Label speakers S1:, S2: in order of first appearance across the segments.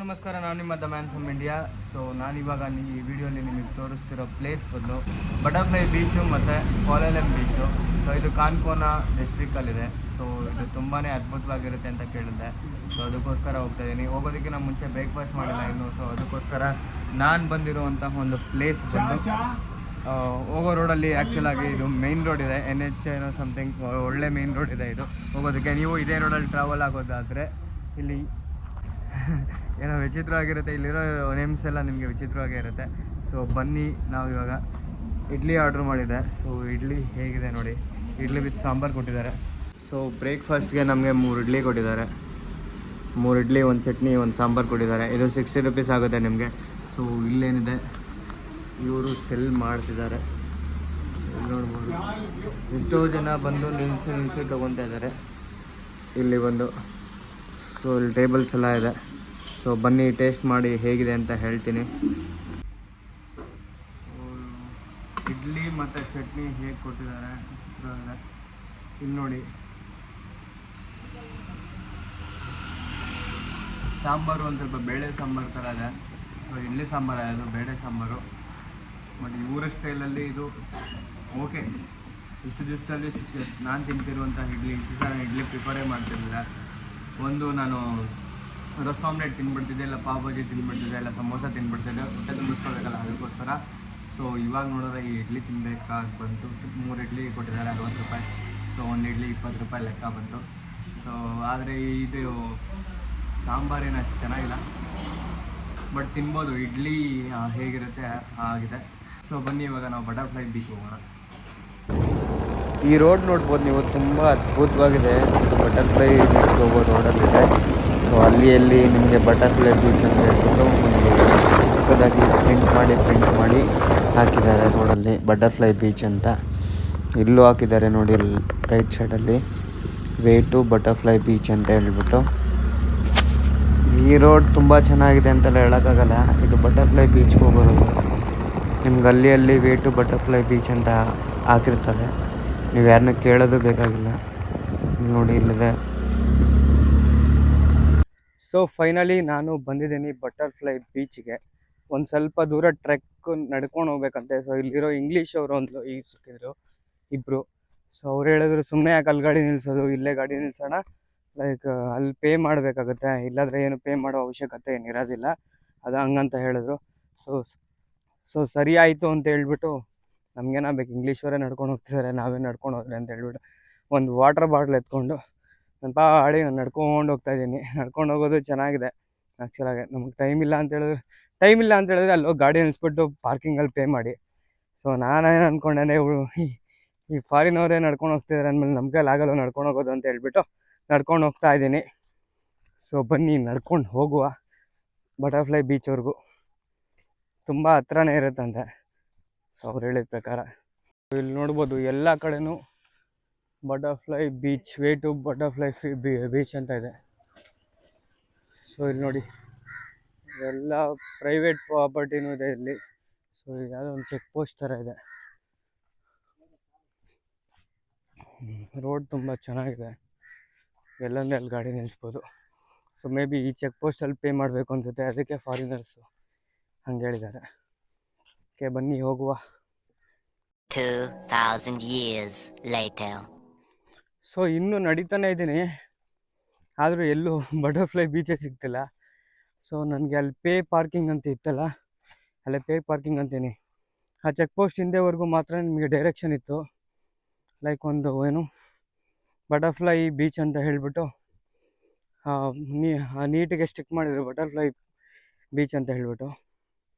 S1: ನಮಸ್ಕಾರ, ನಾನು ನಿಮ್ಮ the man from India. So ನಾನಿವಾಗ ಈ ವಿಡಿಯೋಲಿ ನಿಮಗೆ ತೋರಿಸ್ತಿರೋ ಪ್ಲೇಸ್ ಬಂದು ಬಟರ್ಫ್ಲೈ ಬೀಚು ಮತ್ತು ಕೋಲಾಲಂ ಬೀಚು. ಸೊ ಇದು ಕಾನ್ಕೋನ ಡಿಸ್ಟ್ರಿಕ್ಕಲ್ಲಿದೆ. ಸೊ ಇದು ತುಂಬಾ ಅದ್ಭುತವಾಗಿರುತ್ತೆ ಅಂತ ಕೇಳಿದೆ. ಸೊ ಅದಕ್ಕೋಸ್ಕರ ಹೋಗ್ತಾಯಿದ್ದೀನಿ. ಹೋಗೋದಕ್ಕಿಂತ ಮುಂಚೆ ಬ್ರೇಕ್ಫಾಸ್ಟ್ ಮಾಡಿಲ್ಲ ಇನ್ನು. ಸೊ ಅದಕ್ಕೋಸ್ಕರ ನಾನು ಬಂದಿರುವಂತಹ ಒಂದು ಪ್ಲೇಸ್ ಬಂದು ಹೋಗೋ ರೋಡಲ್ಲಿ ಆ್ಯಕ್ಚುಲಾಗಿ ಇದು ಮೇನ್ ರೋಡ್ ಇದೆ, NH ಏನೋ ಸಮಥಿಂಗ್, ಒಳ್ಳೆ ಮೇನ್ ರೋಡ್ ಇದೆ ಇದು ಹೋಗೋದಕ್ಕೆ. ನೀವು ಇದೇ ರೋಡಲ್ಲಿ ಟ್ರಾವೆಲ್ ಆಗೋದಾದರೆ ಇಲ್ಲಿ ಏನೋ ವಿಚಿತ್ರವಾಗಿರುತ್ತೆ, ಇಲ್ಲಿರೋ ನೇಮ್ಸ್ ಎಲ್ಲ ನಿಮಗೆ ವಿಚಿತ್ರವಾಗೇ ಇರುತ್ತೆ. ಸೊ ಬನ್ನಿ, ನಾವು ಇವಾಗ ಇಡ್ಲಿ ಆರ್ಡ್ರ್ ಮಾಡಿದ್ದೆ. ಸೊ ಇಡ್ಲಿ ಹೇಗಿದೆ ನೋಡಿ, ಇಡ್ಲಿ ವಿತ್ ಸಾಂಬಾರು ಕೊಟ್ಟಿದ್ದಾರೆ. ಸೊ ಬ್ರೇಕ್ಫಾಸ್ಟ್ಗೆ ನಮಗೆ 3 ಇಡ್ಲಿ ಕೊಟ್ಟಿದ್ದಾರೆ. 3 ಇಡ್ಲಿ, 1 ಚಟ್ನಿ, 1 ಸಾಂಬಾರು ಕೊಟ್ಟಿದ್ದಾರೆ. ಇದು 60 ರೂಪೀಸ್ ಆಗುತ್ತೆ ನಿಮಗೆ. ಸೊ ಇಲ್ಲೇನಿದೆ, ಇವರು ಸೆಲ್ ಮಾಡ್ತಿದ್ದಾರೆ. ಇಲ್ಲಿ ನೋಡ್ಬೋದು ಎಷ್ಟೋ ಜನ ಬಂದು ನಿಲ್ಲಿಸಿ ತೊಗೊತಾ ಇದ್ದಾರೆ ಇಲ್ಲಿ ಬಂದು. ಸೊ ಇಲ್ಲಿ ಟೇಬಲ್ಸ್ ಎಲ್ಲ ಇದೆ. ಸೊ ಬನ್ನಿ ಟೇಸ್ಟ್ ಮಾಡಿ ಹೇಗಿದೆ ಅಂತ ಹೇಳ್ತೀನಿ. ಸೊ ಇಡ್ಲಿ ಮತ್ತು ಚಟ್ನಿ ಹೇಗೆ ಕೊಟ್ಟಿದ್ದಾರೆ ಚಿತ್ರವಾಗಿದೆ. ಇಲ್ಲಿ ನೋಡಿ, ಸಾಂಬಾರು ಒಂದು ಸ್ವಲ್ಪ ಬೇಳೆ ಸಾಂಬಾರು ಥರ ಇದೆ. ಇಡ್ಲಿ ಸಾಂಬಾರು ಅದು ಬೇಳೆ ಸಾಂಬಾರು. ಬಟ್ ಇವರ ಸ್ಟೈಲಲ್ಲಿ ಇದು ಓಕೆ. ಇಷ್ಟು ದಿವಸದಲ್ಲಿ ನಾನು ತಿಂತಿರುವಂಥ ಇಡ್ಲಿ, ಇಷ್ಟು ಸಲ ಇಡ್ಲಿ ಪ್ರಿಫರೇ ಮಾಡ್ತಿರಲಿಲ್ಲ. ಒಂದು ನಾನು ರಸ್ ಆಮ್ಲೆಟ್ ತಿಂದ್ಬಿಡ್ತಿದ್ದೆ, ಇಲ್ಲ ಪಾವ್ ಭಾಜಿ ತಿಂದ್ಬಿಡ್ತಿದ್ದೆ, ಇಲ್ಲ ಸಮೋಸ ತಿಂದ್ಬಿಡ್ತಿದ್ದೆ, ಹೊಟ್ಟೆ ತುಂಬಿಸ್ಕೋಬೇಕಲ್ಲ ಅದಕ್ಕೋಸ್ಕರ. ಸೊ ಇವಾಗ ನೋಡಿದ್ರೆ ಈ ಇಡ್ಲಿ ತಿನ್ನಬೇಕಾಗಿ ಬಂತು. 3 ಇಡ್ಲಿ ಕೊಟ್ಟಿದ್ದಾರೆ 60 ರೂಪಾಯಿ. ಸೊ 1 ಇಡ್ಲಿ 20 ರೂಪಾಯಿ ಲೆಕ್ಕ ಬಂತು. ಸೊ ಆದರೆ ಇದು ಸಾಂಬಾರೇನು ಅಷ್ಟು ಚೆನ್ನಾಗಿಲ್ಲ, ಬಟ್ ತಿನ್ಬೋದು. ಇಡ್ಲಿ ಹೇಗಿರುತ್ತೆ ಆಗಿದೆ. ಸೊ ಬನ್ನಿ ಇವಾಗ ನಾವು ಬಟರ್ಫ್ಲೈ ಬೀಚ್ ಹೋಗೋಣ. ಈ ರೋಡ್ ನೋಡ್ಬೋದು ನೀವು, ತುಂಬ ಅದ್ಭುತವಾಗಿದೆ. ಬಟರ್ಫ್ಲೈ ಬೀಚ್ಗೆ ಹೋಗೋ ರೋಡಲ್ಲಿದೆ. ಸೊ ಅಲ್ಲಿ ನಿಮಗೆ ಬಟರ್ಫ್ಲೈ ಬೀಚ್ ಅಂತ ಹೇಳ್ಬಿಟ್ಟು ಒಂದು ಚಿಕ್ಕದಾಗಿ ಪ್ರಿಂಟ್ ಮಾಡಿ ಹಾಕಿದ್ದಾರೆ ರೋಡಲ್ಲಿ, ಬಟರ್ಫ್ಲೈ ಬೀಚ್ ಅಂತ. ಇಲ್ಲೂ ಹಾಕಿದ್ದಾರೆ ನೋಡಿ, ರೈಟ್ ಸೈಡಲ್ಲಿ ವೇ ಟು ಬಟರ್ಫ್ಲೈ ಬೀಚ್ ಅಂತ ಹೇಳ್ಬಿಟ್ಟು. ಈ ರೋಡ್ ತುಂಬ ಚೆನ್ನಾಗಿದೆ ಅಂತೆಲ್ಲ ಹೇಳೋಕ್ಕಾಗಲ್ಲ. ಇದು ಬಟರ್ಫ್ಲೈ ಬೀಚ್ಗೆ ಹೋಗೋದು. ನಿಮ್ಗೆ ಅಲ್ಲಿ ವೇ ಟು ಬಟರ್ಫ್ಲೈ ಬೀಚ್ ಅಂತ ಹಾಕಿರ್ತಾರೆ, ನೀವು ಯಾರನ್ನ ಕೇಳೋದು ಬೇಕಾಗಿಲ್ಲ. ನೋಡಿ ಇಲ್ಲಿದೆ. ಸೊ ಫೈನಲಿ ನಾನು ಬಂದಿದ್ದೀನಿ ಬಟರ್ಫ್ಲೈ ಬೀಚ್ಗೆ. ಒಂದು ಸ್ವಲ್ಪ ದೂರ ಟ್ರೆಕ್ ನಡ್ಕೊಂಡು ಹೋಗ್ಬೇಕಂತೆ. ಸೊ ಇಲ್ಲಿರೋ ಇಂಗ್ಲೀಷ್ ಅವರು ಒಂದು ಈಗ ಸಿಕ್ಕಿದ್ರು ಇಬ್ಬರು. ಸೊ ಅವ್ರು ಹೇಳಿದ್ರು, ಸುಮ್ಮನೆ ಯಾಕೆ ಅಲ್ಲಿ ಗಾಡಿ ನಿಲ್ಲಿಸೋದು, ಇಲ್ಲೇ ಗಾಡಿ ನಿಲ್ಲಿಸೋಣ, ಲೈಕ್ ಅಲ್ಲಿ ಪೇ ಮಾಡಬೇಕಾಗುತ್ತೆ, ಇಲ್ಲಾಂದರೆ ಏನು ಪೇ ಮಾಡೋ ಅವಶ್ಯಕತೆ ಏನಿರೋದಿಲ್ಲ, ಅದು ಹಂಗಂತ ಹೇಳಿದ್ರು. ಸೊ ಸರಿ ಆಯಿತು ಅಂತ ಹೇಳ್ಬಿಟ್ಟು, ನಮಗೇನ ಬೇಕು, ಇಂಗ್ಲೀಷವರೇ ನಡ್ಕೊಂಡು ಹೋಗ್ತಿದ್ದಾರೆ, ನಾವೇ ನಡ್ಕೊಂಡು ಹೋದ್ರೆ ಅಂತ ಹೇಳ್ಬಿಟ್ಟು ಒಂದು ವಾಟರ್ ಬಾಟ್ಲ್ ಎತ್ಕೊಂಡು ನನ್ನ ಪಾಡಿಗೆ ನಾನು ನಡ್ಕೊಂಡು ಹೋಗ್ತಾಯಿದ್ದೀನಿ. ನಡ್ಕೊಂಡು ಹೋಗೋದು ಚೆನ್ನಾಗಿದೆ ಆ್ಯಕ್ಚುಲಾಗಿ. ನಮಗೆ ಟೈಮ್ ಇಲ್ಲ ಅಂತ ಹೇಳಿದ್ರೆ ಅಲ್ಲಿ ಹೋಗಿ ಗಾಡಿ ನಿಲ್ಲಿಸ್ಬಿಟ್ಟು ಪಾರ್ಕಿಂಗಲ್ಲಿ ಪೇ ಮಾಡಿ. ಸೊ ನಾನೇನು ಅಂದ್ಕೊಂಡೆ, ಈ ಫಾರಿನವರೇ ನಡ್ಕೊಂಡು ಹೋಗ್ತಿದ್ದಾರೆ ಅಂದಮೇಲೆ ನಮ್ಮ ಕೈಲಿ ಆಗಲ್ಲ ನಡ್ಕೊಂಡು ಹೋಗೋದು ಅಂತ ಹೇಳ್ಬಿಟ್ಟು ನಡ್ಕೊಂಡು ಹೋಗ್ತಾಯಿದ್ದೀನಿ. ಸೊ ಬನ್ನಿ ನಡ್ಕೊಂಡು ಹೋಗುವ ಬಟರ್ಫ್ಲೈ ಬೀಚ್ವರೆಗೂ. ತುಂಬ ಹತ್ರನೇ ಇರುತ್ತಂತೆ ಸೊ ಅವ್ರು ಹೇಳಿದ ಪ್ರಕಾರ. ಇಲ್ಲಿ ನೋಡ್ಬೋದು ಎಲ್ಲ ಕಡೆನೂ butterfly beach, way to butterfly beach ಅಂತ ಇದೆ. ಸೊ ಇಲ್ಲಿ ನೋಡಿ, ಎಲ್ಲ ಪ್ರೈವೇಟ್ ಪ್ರಾಪರ್ಟಿನೂ ಇದೆ ಇಲ್ಲಿ. ಸೊ ಯಾವುದೋ ಒಂದು ಚೆಕ್ ಪೋಸ್ಟ್ ಥರ ಇದೆ. ರೋಡ್ ತುಂಬ ಚೆನ್ನಾಗಿದೆ, ಎಲ್ಲಂದ್ರೆ ಅಲ್ಲಿ ಗಾಡಿ ನಿಲ್ಲಿಸ್ಬೋದು. ಸೊ ಮೇ ಬಿ ಈ ಚೆಕ್ ಪೋಸ್ಟಲ್ಲಿ ಪೇ ಮಾಡಬೇಕು ಅನಿಸುತ್ತೆ, ಅದಕ್ಕೆ ಫಾರಿನರ್ಸು ಹಂಗೆ ಹೇಳಿದ್ದಾರೆ. ಓಕೆ ಬನ್ನಿ ಹೋಗುವ.
S2: 2000 years later.
S1: ಸೊ ಇನ್ನೂ ನಡೀತಾನೆ ಇದ್ದೀನಿ, ಆದರೂ ಎಲ್ಲೂ ಬಟರ್ಫ್ಲೈ ಬೀಚೇ ಸಿಗ್ತಿಲ್ಲ. ಸೊ ನನಗೆ ಅಲ್ಲಿ ಪೇ ಪಾರ್ಕಿಂಗ್ ಅಂತ ಇತ್ತಲ್ಲ, ಅಲ್ಲೇ ಪೇ ಪಾರ್ಕಿಂಗ್ ಅಂತೀನಿ, ಆ ಚೆಕ್ ಪೋಸ್ಟ್ ಹಿಂದೆವರೆಗೂ ಮಾತ್ರ ನಿಮಗೆ ಡೈರೆಕ್ಷನ್ ಇತ್ತು. ಲೈಕ್ ಒಂದು ಏನು ಬಟರ್ಫ್ಲೈ ಬೀಚ್ ಅಂತ ಹೇಳಿಬಿಟ್ಟು ನೀಟಿಗೆ ಸ್ಟಿಕ್ ಮಾಡಿದ್ರು, ಬಟರ್ಫ್ಲೈ ಬೀಚ್ ಅಂತ ಹೇಳಿಬಿಟ್ಟು.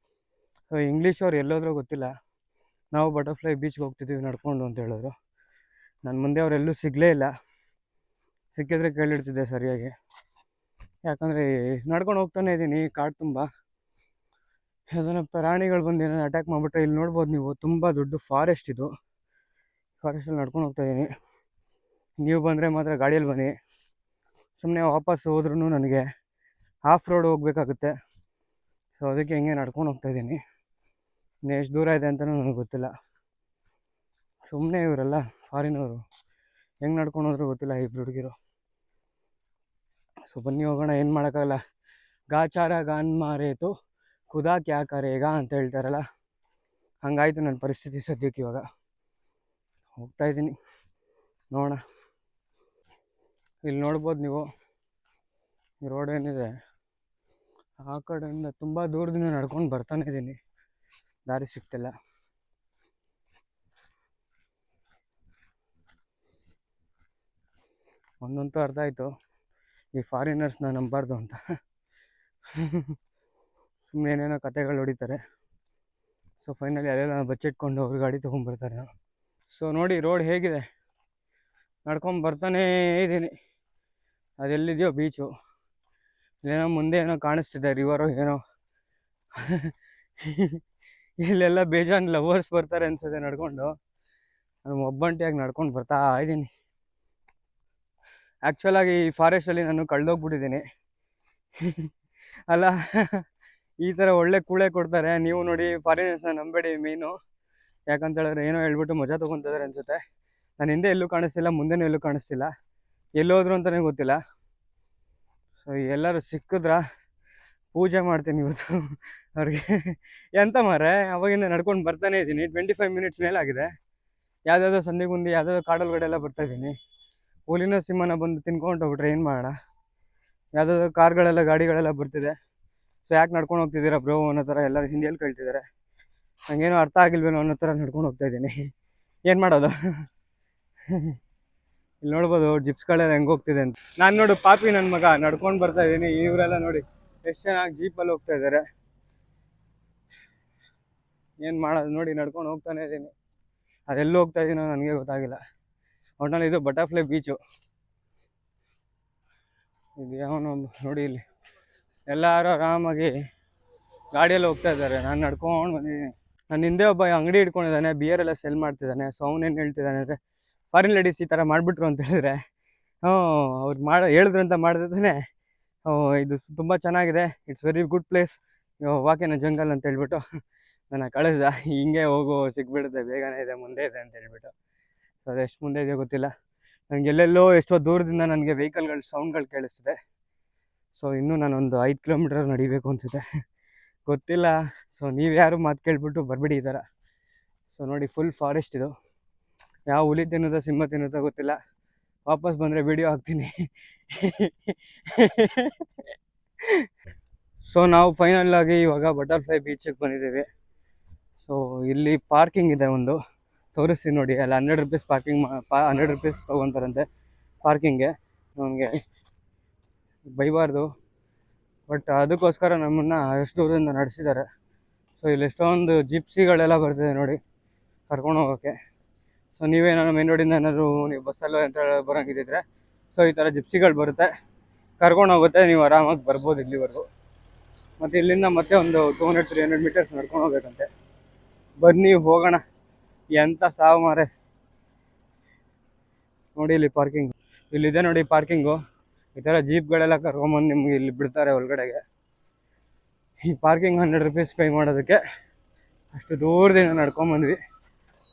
S1: ಸೊ ಇಂಗ್ಲೀಷವ್ರು ಎಲ್ಲೋದ್ರೂ ಗೊತ್ತಿಲ್ಲ, ನಾವು ಬಟರ್ಫ್ಲೈ ಬೀಚ್ಗೆ ಹೋಗ್ತಿದ್ದೀವಿ ನಡ್ಕೊಂಡು ಅಂತ ಹೇಳಿದ್ರು. ನನ್ನ ಮುಂದೆ ಅವರೆಲ್ಲೂ ಸಿಗಲೇ ಇಲ್ಲ, ಸಿಕ್ಕಿದ್ರೆ ಕೇಳಿಡ್ತಿದ್ದೆ ಸರಿಯಾಗಿ. ಯಾಕಂದರೆ ನಡ್ಕೊಂಡು ಹೋಗ್ತಾನೆ ಇದ್ದೀನಿ, ಕಾಡು ತುಂಬ ಅದನ್ನು ಪ್ರಾಣಿಗಳು ಬಂದು ಏನೋ ಅಟ್ಯಾಕ್ ಮಾಡಿಬಿಟ್ರೆ. ಇಲ್ಲಿ ನೋಡ್ಬೋದು ನೀವು, ತುಂಬ ದೊಡ್ಡ ಫಾರೆಸ್ಟ್ ಇದು. ಫಾರೆಸ್ಟಲ್ಲಿ ನಡ್ಕೊಂಡು ಹೋಗ್ತಾಯಿದ್ದೀನಿ. ನೀವು ಬಂದರೆ ಮಾತ್ರ ಗಾಡಿಯಲ್ಲಿ ಬನ್ನಿ, ಸುಮ್ಮನೆ ವಾಪಸ್ ಹೋದ್ರೂ ನನಗೆ ಆಫ್ ರೋಡ್ ಹೋಗಬೇಕಾಗುತ್ತೆ. ಸೊ ಅದಕ್ಕೆ ಹಿಂಗೆ ನಡ್ಕೊಂಡು ಹೋಗ್ತಾಯಿದ್ದೀನಿ. ಇನ್ನು ಎಷ್ಟು ದೂರ ಇದೆ ಅಂತಲೂ ನನಗೆ ಗೊತ್ತಿಲ್ಲ. ಸುಮ್ಮನೆ ಇವರೆಲ್ಲ ಫಾರಿನವರು ಹೆಂಗೆ ನಡ್ಕೊಂಡು ಹೋದ್ರೂ ಗೊತ್ತಿಲ್ಲ, ಇಬ್ಬರು ಹುಡುಗಿರು. ಸೊ ಬನ್ನಿ ಹೋಗೋಣ, ಏನು ಮಾಡೋಕ್ಕಾಗಲ್ಲ,
S3: ಗಾಚಾರ ಗಾನ್ ಮಾರೇತು ಖುದಾ ಕ್ಯಾ ಕರೇಗ ಅಂತ ಹೇಳ್ತಾರಲ್ಲ, ಹಂಗಾಯ್ತು ನನ್ನ ಪರಿಸ್ಥಿತಿ ಸದ್ಯಕ್ಕೆ. ಇವಾಗ ಹೋಗ್ತಾ ಇದ್ದೀನಿ, ನೋಡೋಣ. ಇಲ್ಲಿ ನೋಡ್ಬೋದು ನೀವು, ಈ ರೋಡ್ ಏನಿದೆ ಆ ಕಡೆಯಿಂದ ತುಂಬ ದೂರದಿಂದ ನಡ್ಕೊಂಡು ಬರ್ತಾನೆ ಇದ್ದೀನಿ, ದಾರಿ ಸಿಗ್ತಿಲ್ಲ. ಒಂದಂತೂ ಅರ್ಥ ಆಯಿತು, ಈ ಫಾರಿನರ್ಸ್ನ ನಂಬಾರ್ದು ಅಂತ. ಸುಮ್ಮನೆ ಏನೇನೋ ಕತೆಗಳು ಹೊಡಿತಾರೆ. ಸೊ ಫೈನಲಿ ಅಲ್ಲೆಲ್ಲ ಬಚ್ಚಿಟ್ಕೊಂಡು ಅವ್ರ ಗಾಡಿ ತೊಗೊಂಡ್ಬರ್ತಾರೆ. ಸೊ ನೋಡಿ ರೋಡ್ ಹೇಗಿದೆ, ನಡ್ಕೊಂಡು ಬರ್ತಾನೇ ಇದ್ದೀನಿ. ಅದೆಲ್ಲಿದೆಯೋ ಬೀಚು, ಇಲ್ಲೇನೋ ಮುಂದೆ ಏನೋ ಕಾಣಿಸ್ತಿದೆ, ರಿವರು ಏನೋ. ಇಲ್ಲೆಲ್ಲ ಬೇಜಾನ್ ಲವರ್ಸ್ ಬರ್ತಾರೆ ಅನ್ಸುತ್ತೆ ನಡ್ಕೊಂಡು. ನಾನು ಒಬ್ಬಂಟಿಯಾಗಿ ನಡ್ಕೊಂಡು ಬರ್ತಾ ಇದ್ದೀನಿ. ಆ್ಯಕ್ಚುಲಾಗಿ ಈ ಫಾರೆಸ್ಟಲ್ಲಿ ನಾನು ಕಳೆದೋಗ್ಬಿಟ್ಟಿದ್ದೀನಿ. ಅಲ್ಲ, ಈ ಥರ ಒಳ್ಳೆ ಕೂಳೆ ಕೊಡ್ತಾರೆ. ನೀವು ನೋಡಿ ಫಾರಿನರ್ಸ್ನ ನಂಬೇಡಿ ಮೇಯ್ನು, ಯಾಕಂತ ಹೇಳಿದ್ರೆ ಏನೋ ಹೇಳ್ಬಿಟ್ಟು ಮಜಾ ತೊಗೊತಿದ್ದಾರೆ ಅನಿಸುತ್ತೆ. ನಾನು ಹಿಂದೆ ಎಲ್ಲೂ ಕಾಣಿಸ್ತಿಲ್ಲ, ಮುಂದೆನೂ ಎಲ್ಲೂ ಕಾಣಿಸ್ತಿಲ್ಲ, ಎಲ್ಲೋದ್ರು ಅಂತಲೇ ಗೊತ್ತಿಲ್ಲ. ಸೊ ಎಲ್ಲರೂ ಸಿಕ್ಕಿದ್ರ ಪೂಜೆ ಮಾಡ್ತೀನಿ ಇವತ್ತು ಅವ್ರಿಗೆ. ಎಂತ ಮಾರೆ, ಅವಾಗಿಂದ ನಡ್ಕೊಂಡು ಬರ್ತಾನೆ ಇದ್ದೀನಿ, 25 ಮಿನಿಟ್ಸ್ ಮೇಲಾಗಿದೆ. ಯಾವುದಾದ್ರೂ ಸಂದಿಗುಂದಿ ಯಾವುದಾದ್ರೂ ಕಾಡಲ್ಗಡೆ ಎಲ್ಲ ಬರ್ತಾಯಿದ್ದೀನಿ. ಹುಲಿನ ಸಿಂಹನ ಬಂದು ತಿನ್ಕೊಂಡು ಹೋಗ್ಬಿಟ್ರೆ ಏನು ಮಾಡೋಣ. ಯಾವುದಾದ್ರೂ ಕಾರ್ಗಳೆಲ್ಲ ಗಾಡಿಗಳೆಲ್ಲ ಬರ್ತಿದೆ. ಸೊ ಯಾಕೆ ನಡ್ಕೊಂಡು ಹೋಗ್ತಿದ್ದೀರಾ ಬ್ರೋ ಅನ್ನೋ ಥರ ಎಲ್ಲರೂ ಹಿಂದಿಯಲ್ಲಿ ಕೇಳ್ತಿದ್ದಾರೆ. ನನಗೇನು ಅರ್ಥ ಆಗಿಲ್ವೇನೋ ಅನ್ನೋ ಥರ ನಡ್ಕೊಂಡು ಹೋಗ್ತಾಯಿದ್ದೀನಿ. ಏನು ಮಾಡೋದು. ಇಲ್ಲಿ ನೋಡ್ಬೋದು ಜಿಪ್ಸ್ಗಳೆಲ್ಲ ಹೆಂಗೆ ಹೋಗ್ತಿದೆ ಅಂತ. ನಾನು ನೋಡು ಪಾಪಿ ನನ್ನ ಮಗ ನಡ್ಕೊಂಡು ಬರ್ತಾಯಿದ್ದೀನಿ, ಇವರೆಲ್ಲ ನೋಡಿ ಎಷ್ಟು ಚೆನ್ನಾಗಿ ಜೀಪಲ್ಲಿ ಹೋಗ್ತಾ ಇದ್ದಾರೆ. ಏನು ಮಾಡೋದು ನೋಡಿ, ನಡ್ಕೊಂಡು ಹೋಗ್ತಾನೆ ಇದ್ದೀನಿ. ಅದೆಲ್ಲೂ ಹೋಗ್ತಾ ಇದ್ದೀನೋ ನನಗೆ ಗೊತ್ತಾಗಿಲ್ಲ. ಒಟ್ನಲ್ಲಿ ಇದು ಬಟರ್ಫ್ಲೈ ಬೀಚು. ಇದು ಯಾವನೋ ನೋಡಿ, ಇಲ್ಲಿ ಎಲ್ಲರೂ ಆರಾಮಾಗಿ ಗಾಡಿಯಲ್ಲಿ ಹೋಗ್ತಾ ಇದ್ದಾರೆ, ನಾನು ನಡ್ಕೊಂಡು ಬಂದಿದ್ದೀನಿ. ನನ್ನ ಹಿಂದೆ ಒಬ್ಬ ಅಂಗಡಿ ಇಟ್ಕೊಂಡಿದ್ದಾನೆ, ಬಿಯರ್ ಎಲ್ಲ ಸೆಲ್ ಮಾಡ್ತಿದ್ದಾನೆ. ಸೊ ಅವನೇನು ಹೇಳ್ತಿದ್ದಾನೆ ಅಂದರೆ, ಫಾರಿನ್ ಲೇಡೀಸ್ ಈ ಥರ ಮಾಡಿಬಿಟ್ರು ಅಂತ ಹೇಳಿದ್ರೆ, ಅವ್ರು ಹೇಳಿದ್ರಂತ ಮಾಡಿದ್ರೆ, ಇದು ತುಂಬ ಚೆನ್ನಾಗಿದೆ, it's very good place, walk in jungle ಅಂತ ಹೇಳ್ಬಿಟ್ಟು ನನ್ನ ಕಳಿಸ್ದ. ಹಿಂಗೆ ಹೋಗು ಸಿಕ್ಬಿಡುತ್ತೆ, ಬೇಗನೆ ಇದೆ, ಮುಂದೆ ಇದೆ ಅಂತ ಹೇಳ್ಬಿಟ್ಟು. ಸೊ ಅದು ಎಷ್ಟು ಮುಂದೆ ಇದೆಯೋ ಗೊತ್ತಿಲ್ಲ. ನನಗೆ ಎಲ್ಲೆಲ್ಲೋ ಎಷ್ಟೋ ದೂರದಿಂದ ನನಗೆ ವೆಹಿಕಲ್ಗಳ ಸೌಂಡ್ಗಳು ಕೇಳಿಸ್ತಿದೆ. ಸೊ ಇನ್ನೂ ನಾನೊಂದು 5 ಕಿಲೋಮೀಟರ್ ನಡಿಬೇಕು ಅನಿಸುತ್ತೆ, ಗೊತ್ತಿಲ್ಲ. ಸೊ ನೀವು ಯಾರು ಮಾತು ಕೇಳ್ಬಿಟ್ಟು ಬರಬೇಡಿ ಈ ಥರ. ಸೊ ನೋಡಿ ಫುಲ್ ಫಾರೆಸ್ಟ್ ಇದು. ಯಾವ ಹುಲಿ ತಿನ್ನೋದೋ ಸಿಂಹ ತಿನ್ನೋದೋ ಗೊತ್ತಿಲ್ಲ. ವಾಪಸ್ ಬಂದರೆ ವಿಡಿಯೋ ಹಾಕ್ತೀನಿ. ಸೊ ನಾವು ಫೈನಲ್ ಆಗಿ ಇವಾಗ ಬಟರ್ಫ್ಲೈ ಬೀಚಿಗೆ ಬಂದಿದ್ದೀವಿ. ಸೊ ಇಲ್ಲಿ ಪಾರ್ಕಿಂಗ್ ಇದೆ ಒಂದು, ತೋರಿಸ್ತೀನಿ ನೋಡಿ. ಅಲ್ಲಿ 100 ರೂಪೀಸ್ ಪಾರ್ಕಿಂಗ್ 100 ರೂಪೀಸ್ ತೊಗೊತಾರಂತೆ ಪಾರ್ಕಿಂಗ್ಗೆ. ನಮಗೆ ಬೈಬಾರ್ದು, ಬಟ್ ಅದಕ್ಕೋಸ್ಕರ ನಮ್ಮನ್ನು ಎಷ್ಟು ದೂರದಿಂದ ನಡೆಸಿದ್ದಾರೆ. ಸೊ ಇಲ್ಲಿ ಎಷ್ಟೊಂದು ಜಿಪ್ಸಿಗಳೆಲ್ಲ ಬರ್ತಿದೆ ನೋಡಿ ಕರ್ಕೊಂಡು ಹೋಗೋಕ್ಕೆ. ಸೊ ನೀವೇನಾದ್ರು ಮೇನ್ ರೋಡಿಂದ ಏನಾದರೂ ನೀವು ಬಸ್ಸಲ್ಲೋ ಅಂತ ಬರೋಂಗಿದ್ದಿದ್ರೆ, ಸೊ ಈ ಥರ ಜಿಪ್ಸಿಗಳು ಬರುತ್ತೆ, ಕರ್ಕೊಂಡು ಹೋಗುತ್ತೆ, ನೀವು ಆರಾಮಾಗಿ ಬರ್ಬೋದು ಇಲ್ಲಿವರೆಗೂ. ಮತ್ತು ಇಲ್ಲಿಂದ ಮತ್ತೆ ಒಂದು 200-300 ಮೀಟರ್ಸ್ ನಡ್ಕೊಂಡು ಹೋಗ್ಬೇಕಂತೆ. ಬನ್ನಿ ಹೋಗೋಣ. ಎಂಥ ಸಾವು ಮಾರೆ. ನೋಡಿ ಇಲ್ಲಿ ಪಾರ್ಕಿಂಗ್, ಇಲ್ಲಿದೆ ನೋಡಿ ಪಾರ್ಕಿಂಗು. ಈ ಥರ ಜೀಪ್ಗಳೆಲ್ಲ ಕರ್ಕೊಂಬಂದು ನಿಮ್ಗೆ ಇಲ್ಲಿ ಬಿಡ್ತಾರೆ ಒಳಗಡೆಗೆ. ಈ ಪಾರ್ಕಿಂಗ್ 100 ರೂಪೀಸ್ ಪೇ ಮಾಡೋದಕ್ಕೆ ಅಷ್ಟು ದೂರದಿಂದ ನಡ್ಕೊಂಬಂದ್ವಿ.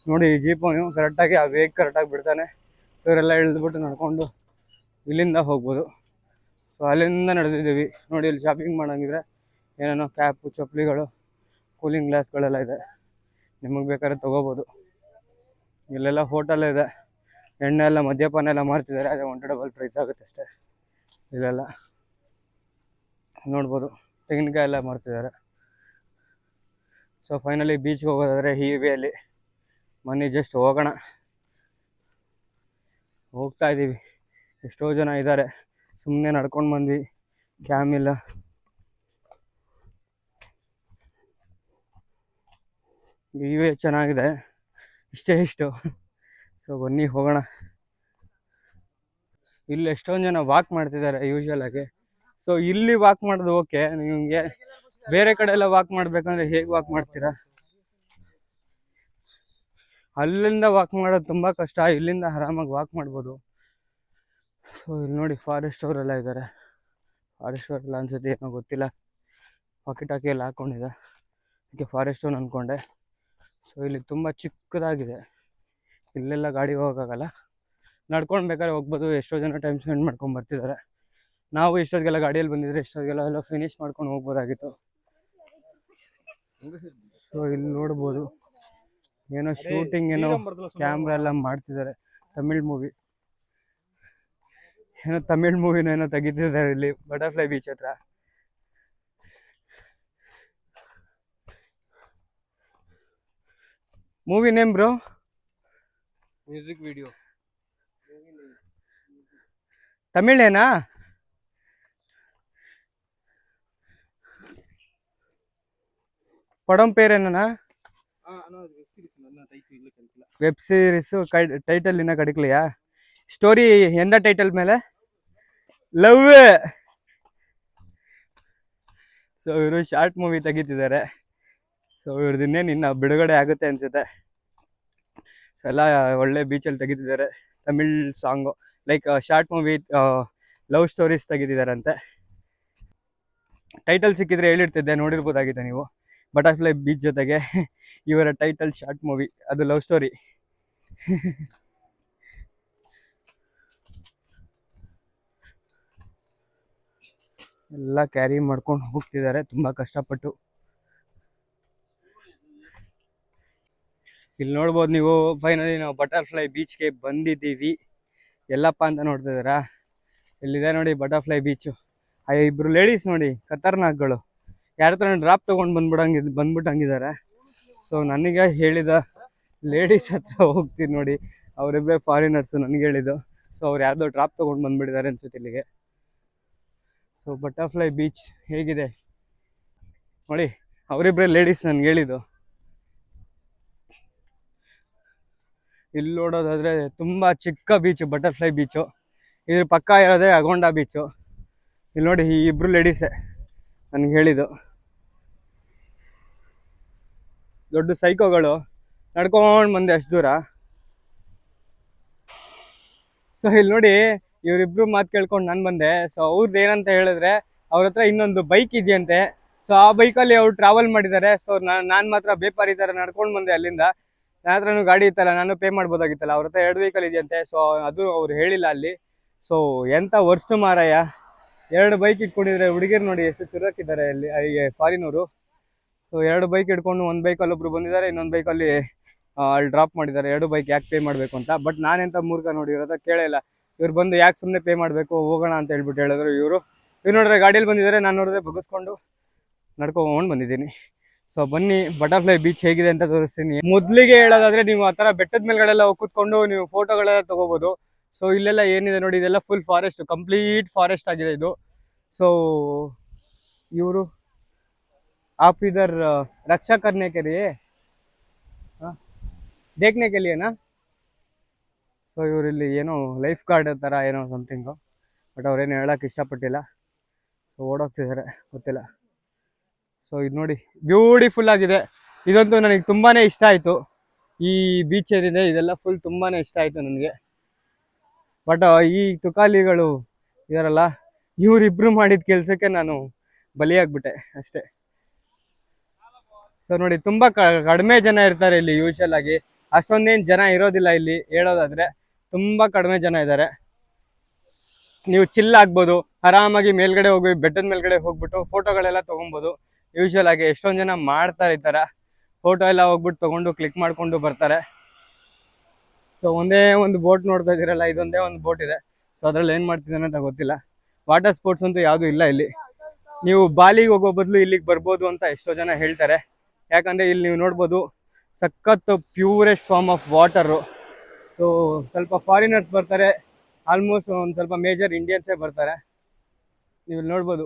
S3: ನೋಡಿ ಈ ಜೀಪು ಕರೆಕ್ಟಾಗಿ ಆ ವೇಗ್ ಕರೆಕ್ಟಾಗಿ ಬಿಡ್ತಾನೆ. ಇವರೆಲ್ಲ ಇಳಿದ್ಬಿಟ್ಟು ನಡ್ಕೊಂಡು ಇಲ್ಲಿಂದ ಹೋಗ್ಬೋದು. ಸೊ ಅಲ್ಲಿಂದ ನಡೆದಿದ್ದೀವಿ ನೋಡಿ. ಇಲ್ಲಿ ಶಾಪಿಂಗ್ ಮಾಡೋಂಗಿದ್ರೆ ಏನೇನೋ ಕ್ಯಾಪು, ಚಪ್ಪಲಿಗಳು, ಕೂಲಿಂಗ್ ಗ್ಲಾಸ್ಗಳೆಲ್ಲ ಇದೆ, ನಿಮಗೆ ಬೇಕಾದ್ರೆ ತೊಗೋಬೋದು. ಇಲ್ಲೆಲ್ಲ ಹೋಟೆಲ್ ಇದೆ, ಎಣ್ಣೆ ಎಲ್ಲ ಮದ್ಯಪಾನ ಎಲ್ಲ ಮಾಡ್ತಿದ್ದಾರೆ, ಅದೇ $1 ಪ್ರೈಸ್ ಆಗುತ್ತೆ ಅಷ್ಟೇ. ಇಲ್ಲೆಲ್ಲ ನೋಡ್ಬೋದು ತೆಂಗಿನಕಾಯಿ ಎಲ್ಲ ಮಾಡ್ತಿದ್ದಾರೆ. ಸೊ ಫೈನಲಿ ಬೀಚ್ಗೆ ಹೋಗೋದಾದರೆ ಈ ವೇಯಲ್ಲಿ ಮನೆ ಜಸ್ಟ್ ಹೋಗೋಣ. ಹೋಗ್ತಾ ಇದ್ದೀವಿ, ಎಷ್ಟೋ ಜನ ಇದ್ದಾರೆ. ಸುಮ್ಮನೆ ನಡ್ಕೊಂಡು ಬಂದ್ವಿ, ಕ್ಯಾಮಿಲ್ಲ. ಈ ವೇ ಚೆನ್ನಾಗಿದೆ, ಇಷ್ಟು. ಸೊ ಬನ್ನಿ ಹೋಗೋಣ. ಇಲ್ಲಿ ಎಷ್ಟೊಂದು ಜನ ವಾಕ್ ಮಾಡ್ತಿದ್ದಾರೆ ಯೂಶ್ವಲ್ ಆಗಿ. ಸೊ ಇಲ್ಲಿ ವಾಕ್ ಮಾಡೋದು ಓಕೆ, ನಿಮಗೆ ಬೇರೆ ಕಡೆ ಎಲ್ಲ ವಾಕ್ ಮಾಡಬೇಕಂದ್ರೆ ಹೇಗೆ ವಾಕ್ ಮಾಡ್ತೀರಾ? ಅಲ್ಲಿಂದ ವಾಕ್ ಮಾಡೋದು ತುಂಬ ಕಷ್ಟ, ಇಲ್ಲಿಂದ ಆರಾಮಾಗಿ ವಾಕ್ ಮಾಡ್ಬೋದು. ಸೊ ಇಲ್ಲಿ ನೋಡಿ ಫಾರೆಸ್ಟ್ ಅವರೆಲ್ಲ ಇದ್ದಾರೆ. ಫಾರೆಸ್ಟ್ ಅವರೆಲ್ಲ ಅನ್ಸುತ್ತೆ, ಏನೋ ಗೊತ್ತಿಲ್ಲ, ಪಾಕಿ ಎಲ್ಲ ಹಾಕ್ಕೊಂಡಿದೆ, ಅದಕ್ಕೆ ಫಾರೆಸ್ಟ್ ಅವ್ನು ಅಂದ್ಕೊಂಡೆ. ಸೊ ಇಲ್ಲಿ ತುಂಬ ಚಿಕ್ಕದಾಗಿದೆ, ಇಲ್ಲೆಲ್ಲ ಗಾಡಿ ಹೋಗೋಕ್ಕಾಗಲ್ಲ, ನಡ್ಕೊಂಡು ಬೇಕಾದ್ರೆ ಹೋಗ್ಬೋದು. ಎಷ್ಟೋ ಜನ ಟೈಮ್ ಸ್ಪೆಂಡ್ ಮಾಡ್ಕೊಂಡು ಬರ್ತಿದ್ದಾರೆ. ನಾವು ಇಷ್ಟೊತ್ತಿಗೆಲ್ಲ ಗಾಡಿಯಲ್ಲಿ ಬಂದಿದ್ರೆ ಇಷ್ಟೊತ್ತಿಗೆಲ್ಲ ಎಲ್ಲ ಫಿನಿಶ್ ಮಾಡ್ಕೊಂಡು ಹೋಗ್ಬೋದಾಗಿತ್ತು. ಸೊ ಇಲ್ಲಿ ನೋಡ್ಬೋದು ಏನೋ ಶೂಟಿಂಗ್ ಏನೋ ಕ್ಯಾಮ್ರಾ ಎಲ್ಲ ಮಾಡ್ತಿದ್ದಾರೆ. ತಮಿಳ್ ಮೂವಿ ಏನೋ ತೆಗಿತಿದ್ದಾರೆ ಇಲ್ಲಿ ಬಟರ್ಫ್ಲೈ ಬೀಚ್ ಹತ್ರ. Movie name bro?
S1: Music video.
S3: ತಮಿಳೇನಾ? ಪಡಂ ಪೇರೇನಾ? ವೆಬ್ ಸೀರೀಸ್ ಟೈಟಲ್ ಇನ್ನ ಕಡಿಕ್ಲಿಯಾ? ಸ್ಟೋರಿ ಎಂದ ಟೈಟಲ್ ಮೇಲೆ? ಲವ್. ಸೊ ಇವರು ಶಾರ್ಟ್ ಮೂವಿ ತೆಗಿತಿದ್ದಾರೆ. ಸೊ ಇವ್ರದ್ದು ಇನ್ನೇನು ಇನ್ನು ಬಿಡುಗಡೆ ಆಗುತ್ತೆ ಅನ್ಸುತ್ತೆ. ಸೊ ಎಲ್ಲ ಒಳ್ಳೆ ಬೀಚಲ್ಲಿ ತೆಗಿತಿದ್ದಾರೆ. Tamil song like short movie love stories ತೆಗಿತಿದ್ದಾರಂತೆ. ಟೈಟಲ್ ಸಿಕ್ಕಿದ್ರೆ ಹೇಳಿರ್ತಿದ್ದೆ, ನೋಡಿರ್ಬೋದಾಗಿದೆ ನೀವು. ಬಟರ್ಫ್ಲೈ ಬೀಚ್ ಜೊತೆಗೆ ಇವರ ಟೈಟಲ್ ಶಾರ್ಟ್ ಮೂವಿ, ಅದು ಲವ್ ಸ್ಟೋರಿ. ಎಲ್ಲ ಕ್ಯಾರಿ ಮಾಡ್ಕೊಂಡು ಹೋಗ್ತಿದ್ದಾರೆ ತುಂಬ ಕಷ್ಟಪಟ್ಟು. ಇಲ್ಲಿ ನೋಡ್ಬೋದು ನೀವು, ಫೈನಲಿ ನಾವು ಬಟರ್ಫ್ಲೈ ಬೀಚ್ಗೆ ಬಂದಿದ್ದೀವಿ. ಎಲ್ಲಪ್ಪ ಅಂತ ನೋಡ್ತಿದ್ದೀರಾ? ಇಲ್ಲಿದೆ ನೋಡಿ ಬಟರ್ಫ್ಲೈ ಬೀಚು. ಆ ಇಬ್ಬರು ಲೇಡೀಸ್ ನೋಡಿ ಖತರ್ನಾಕ್ಗಳು, ಯಾರ ಹತ್ರ ಡ್ರಾಪ್ ತೊಗೊಂಡು ಬಂದ್ಬಿಟ್ಟಂಗಿದ್ದಾರೆ. ಸೊ ನನಗೆ ಹೇಳಿದ ಲೇಡೀಸ್ ಹತ್ರ ಹೋಗ್ತೀನಿ ನೋಡಿ, ಅವರಿಬ್ಬರೇ ಫಾರಿನರ್ಸು ನನಗೆ ಹೇಳಿದ್ದು. ಸೊ ಅವ್ರು ಯಾವುದೋ ಡ್ರಾಪ್ ತೊಗೊಂಡು ಬಂದುಬಿಟ್ಟಿದ್ದಾರೆ ಅನ್ಸುತ್ತೆ ಇಲ್ಲಿಗೆ. ಸೊ ಬಟರ್ಫ್ಲೈ ಬೀಚ್ ಹೇಗಿದೆ ನೋಡಿ, ಅವರಿಬ್ಬರೇ ಲೇಡೀಸ್ ನನಗೆ ಹೇಳಿದ್ದು. ಇಲ್ಲಿ ನೋಡೋದಾದರೆ ತುಂಬ ಚಿಕ್ಕ ಬೀಚು ಬಟರ್ಫ್ಲೈ ಬೀಚು. ಇದ್ರ ಪಕ್ಕ ಇರೋದೇ ಅಗೋಂಡಾ ಬೀಚು. ಇಲ್ಲಿ ನೋಡಿ ಈ ಇಬ್ಬರು ಲೇಡೀಸೇ ನನಗೆ ಹೇಳಿದ್ದು. ದೊಡ್ಡ ಸೈಕೋಗಳು, ನಡ್ಕೊಂಡು ಬಂದೆ ಅಷ್ಟು ದೂರ. ಸೊ ಇಲ್ಲಿ ನೋಡಿ ಇವರಿಬ್ರು ಮಾತು ಕೇಳ್ಕೊಂಡು ನಾನು ಬಂದೆ. ಸೊ ಅವ್ರದ್ದು ಏನಂತ ಹೇಳಿದ್ರೆ, ಅವ್ರ ಹತ್ರ ಇನ್ನೊಂದು ಬೈಕ್ ಇದೆಯಂತೆ. ಸೊ ಆ ಬೈಕಲ್ಲಿ ಅವ್ರು ಟ್ರಾವೆಲ್ ಮಾಡಿದ್ದಾರೆ. ಸೊ ನಾನು ಮಾತ್ರ ಬೇಪಾರಿ ಥರ ನಡ್ಕೊಂಡು ಬಂದೆ ಅಲ್ಲಿಂದ. ನನ್ನ ಹತ್ರನೂ ಗಾಡಿ ಇತ್ತಲ್ಲ, ನಾನು ಪೇ ಮಾಡ್ಬೋದಾಗಿತ್ತಲ್ಲ. ಅವ್ರ ಹತ್ರ 2 ವೆಹಿಕಲ್ ಇದೆಯಂತೆ. ಸೊ ಅದು ಅವ್ರು ಹೇಳಿಲ್ಲ ಅಲ್ಲಿ. ಸೊ ಎಂಥ ವರ್ಸ್ಟ್ ಮಾರಾಯ, 2 ಬೈಕ್ ಇಟ್ಕೊಂಡಿದ್ರೆ. ಹುಡುಗಿರು ನೋಡಿ ಎಷ್ಟು ಚುರುಕಿದ್ದಾರೆ ಅಲ್ಲಿ ಫಾರಿನವರು. ಸೊ 2 ಬೈಕ್ ಇಟ್ಕೊಂಡು, ಒಂದು ಬೈಕಲ್ಲಿ ಒಬ್ರು ಬಂದಿದ್ದಾರೆ, ಇನ್ನೊಂದು ಬೈಕಲ್ಲಿ ಅಲ್ಲಿ ಡ್ರಾಪ್ ಮಾಡಿದ್ದಾರೆ. 2 ಬೈಕ್ ಯಾಕೆ ಪೇ ಮಾಡಬೇಕು ಅಂತ. ಬಟ್ ನಾನೆಂತ ಮೂರ್ಖ ನೋಡಿ, ಇವ್ರ ಹತ್ರ ಕೇಳಿಲ್ಲ. ಇವ್ರು ಬಂದು ಯಾಕೆ ಸುಮ್ಮನೆ ಪೇ ಮಾಡಬೇಕು, ಹೋಗೋಣ ಅಂತ ಹೇಳ್ಬಿಟ್ಟು ಹೇಳಿದ್ರು. ಇವ್ರು ನೋಡಿದ್ರೆ ಗಾಡಿಯಲ್ಲಿ ಬಂದಿದ್ದಾರೆ, ನಾನು ನೋಡಿದ್ರೆ ಬಗ್ಗಿಸ್ಕೊಂಡು ನಡ್ಕೊಂಡು ಬಂದಿದ್ದೀನಿ. ಸೊ ಬನ್ನಿ ಬಟರ್ಫ್ಲೈ ಬೀಚ್ ಹೇಗಿದೆ ಅಂತ ತೋರಿಸ್ತೀನಿ. ಮೊದಲಿಗೆ ಹೇಳೋದಾದ್ರೆ, ನೀವು ಆ ಥರ ಬೆಟ್ಟದ ಮೇಲ್ಗಡೆಲ್ಲ ಕೂತ್ಕೊಂಡು ನೀವು ಫೋಟೋಗಳೆಲ್ಲ ತೊಗೋಬೋದು. ಸೊ ಇಲ್ಲೆಲ್ಲ ಏನಿದೆ ನೋಡಿ, ಇದೆಲ್ಲ ಫುಲ್ ಫಾರೆಸ್ಟ್, ಕಂಪ್ಲೀಟ್ ಫಾರೆಸ್ಟ್ ಆಗಿದೆ ಇದು. ಸೊ ಇವರು आप इधर रक्षा करने के लिए देखने के लिए ना? ಸೊ ಇವರಿಲ್ಲಿ ಏನೋ ಲೈಫ್ ಗಾರ್ಡ್ ಥರ ಏನೋ ಸಮಥಿಂಗು, ಬಟ್ ಅವ್ರೇನು ಹೇಳೋಕ್ಕೆ ಇಷ್ಟಪಟ್ಟಿಲ್ಲ. ಸೊ ಓಡೋಗ್ತಿದ್ದಾರೆ, ಗೊತ್ತಿಲ್ಲ. ಸೊ ಇದು ನೋಡಿ ಬ್ಯೂಟಿಫುಲ್ ಆಗಿದೆ. ಇದಂತೂ ನನಗೆ ತುಂಬಾ ಇಷ್ಟ ಆಯಿತು. ಈ ಬೀಚ್ ಏನಿದೆ ಇದೆಲ್ಲ ಫುಲ್ ತುಂಬಾ ಇಷ್ಟ ಆಯಿತು ನನಗೆ. ಬಟ್ ಈ ತುಕಾಲಿಗಳು ಇದಾರಲ್ಲ, ಇವರಿಬ್ಬರು ಮಾಡಿದ ಕೆಲಸಕ್ಕೆ ನಾನು ಬಲಿಯಾಗ್ಬಿಟ್ಟೆ ಅಷ್ಟೇ. ಸೊ ನೋಡಿ ತುಂಬ ಕಡಿಮೆ ಜನ ಇರ್ತಾರೆ ಇಲ್ಲಿ. ಯೂಶಲ್ ಆಗಿ ಅಷ್ಟೊಂದೇನು ಜನ ಇರೋದಿಲ್ಲ ಇಲ್ಲಿ. ಹೇಳೋದಾದರೆ ತುಂಬ ಕಡಿಮೆ ಜನ ಇದ್ದಾರೆ. ನೀವು ಚಿಲ್ ಆಗ್ಬೋದು, ಆರಾಮಾಗಿ ಮೇಲ್ಗಡೆ ಹೋಗಿ ಬೆಟ್ಟದ ಮೇಲ್ಗಡೆ ಹೋಗ್ಬಿಟ್ಟು ಫೋಟೋಗಳೆಲ್ಲ ತೊಗೊಬೋದು. ಯೂಶಲ್ ಆಗಿ ಎಷ್ಟೊಂದು ಜನ ಮಾಡ್ತಾರೆ ಈ ಥರ. ಫೋಟೋ ಎಲ್ಲ ಹೋಗ್ಬಿಟ್ಟು ತೊಗೊಂಡು ಕ್ಲಿಕ್ ಮಾಡಿಕೊಂಡು ಬರ್ತಾರೆ. ಸೊ ಒಂದೇ ಒಂದು ಬೋಟ್ ನೋಡ್ತಾ ಇದ್ದೀರಲ್ಲ, ಇದೊಂದೇ ಒಂದು ಬೋಟ್ ಇದೆ. ಸೊ ಅದರಲ್ಲಿ ಏನು ಮಾಡ್ತಿದ್ದಾನೆ ಅಂತ ಗೊತ್ತಿಲ್ಲ. ವಾಟರ್ ಸ್ಪೋರ್ಟ್ಸ್ ಅಂತೂ ಯಾವುದೂ ಇಲ್ಲ ಇಲ್ಲಿ. ನೀವು ಬಾಲಿಗೆ ಹೋಗೋ ಬದಲು ಇಲ್ಲಿಗೆ ಬರ್ಬೋದು ಅಂತ ಎಷ್ಟೋ ಜನ ಹೇಳ್ತಾರೆ. ಯಾಕಂದರೆ ಇಲ್ಲಿ ನೀವು ನೋಡ್ಬೋದು ಸಖತ್ತು purest form of water. So ಸ್ವಲ್ಪ ಫಾರಿನರ್ಸ್ ಬರ್ತಾರೆ, ಆಲ್ಮೋಸ್ಟ್ ಒಂದು ಸ್ವಲ್ಪ ಮೇಜರ್ ಇಂಡಿಯನ್ಸೇ ಬರ್ತಾರೆ. ನೀವು ನೋಡ್ಬೋದು,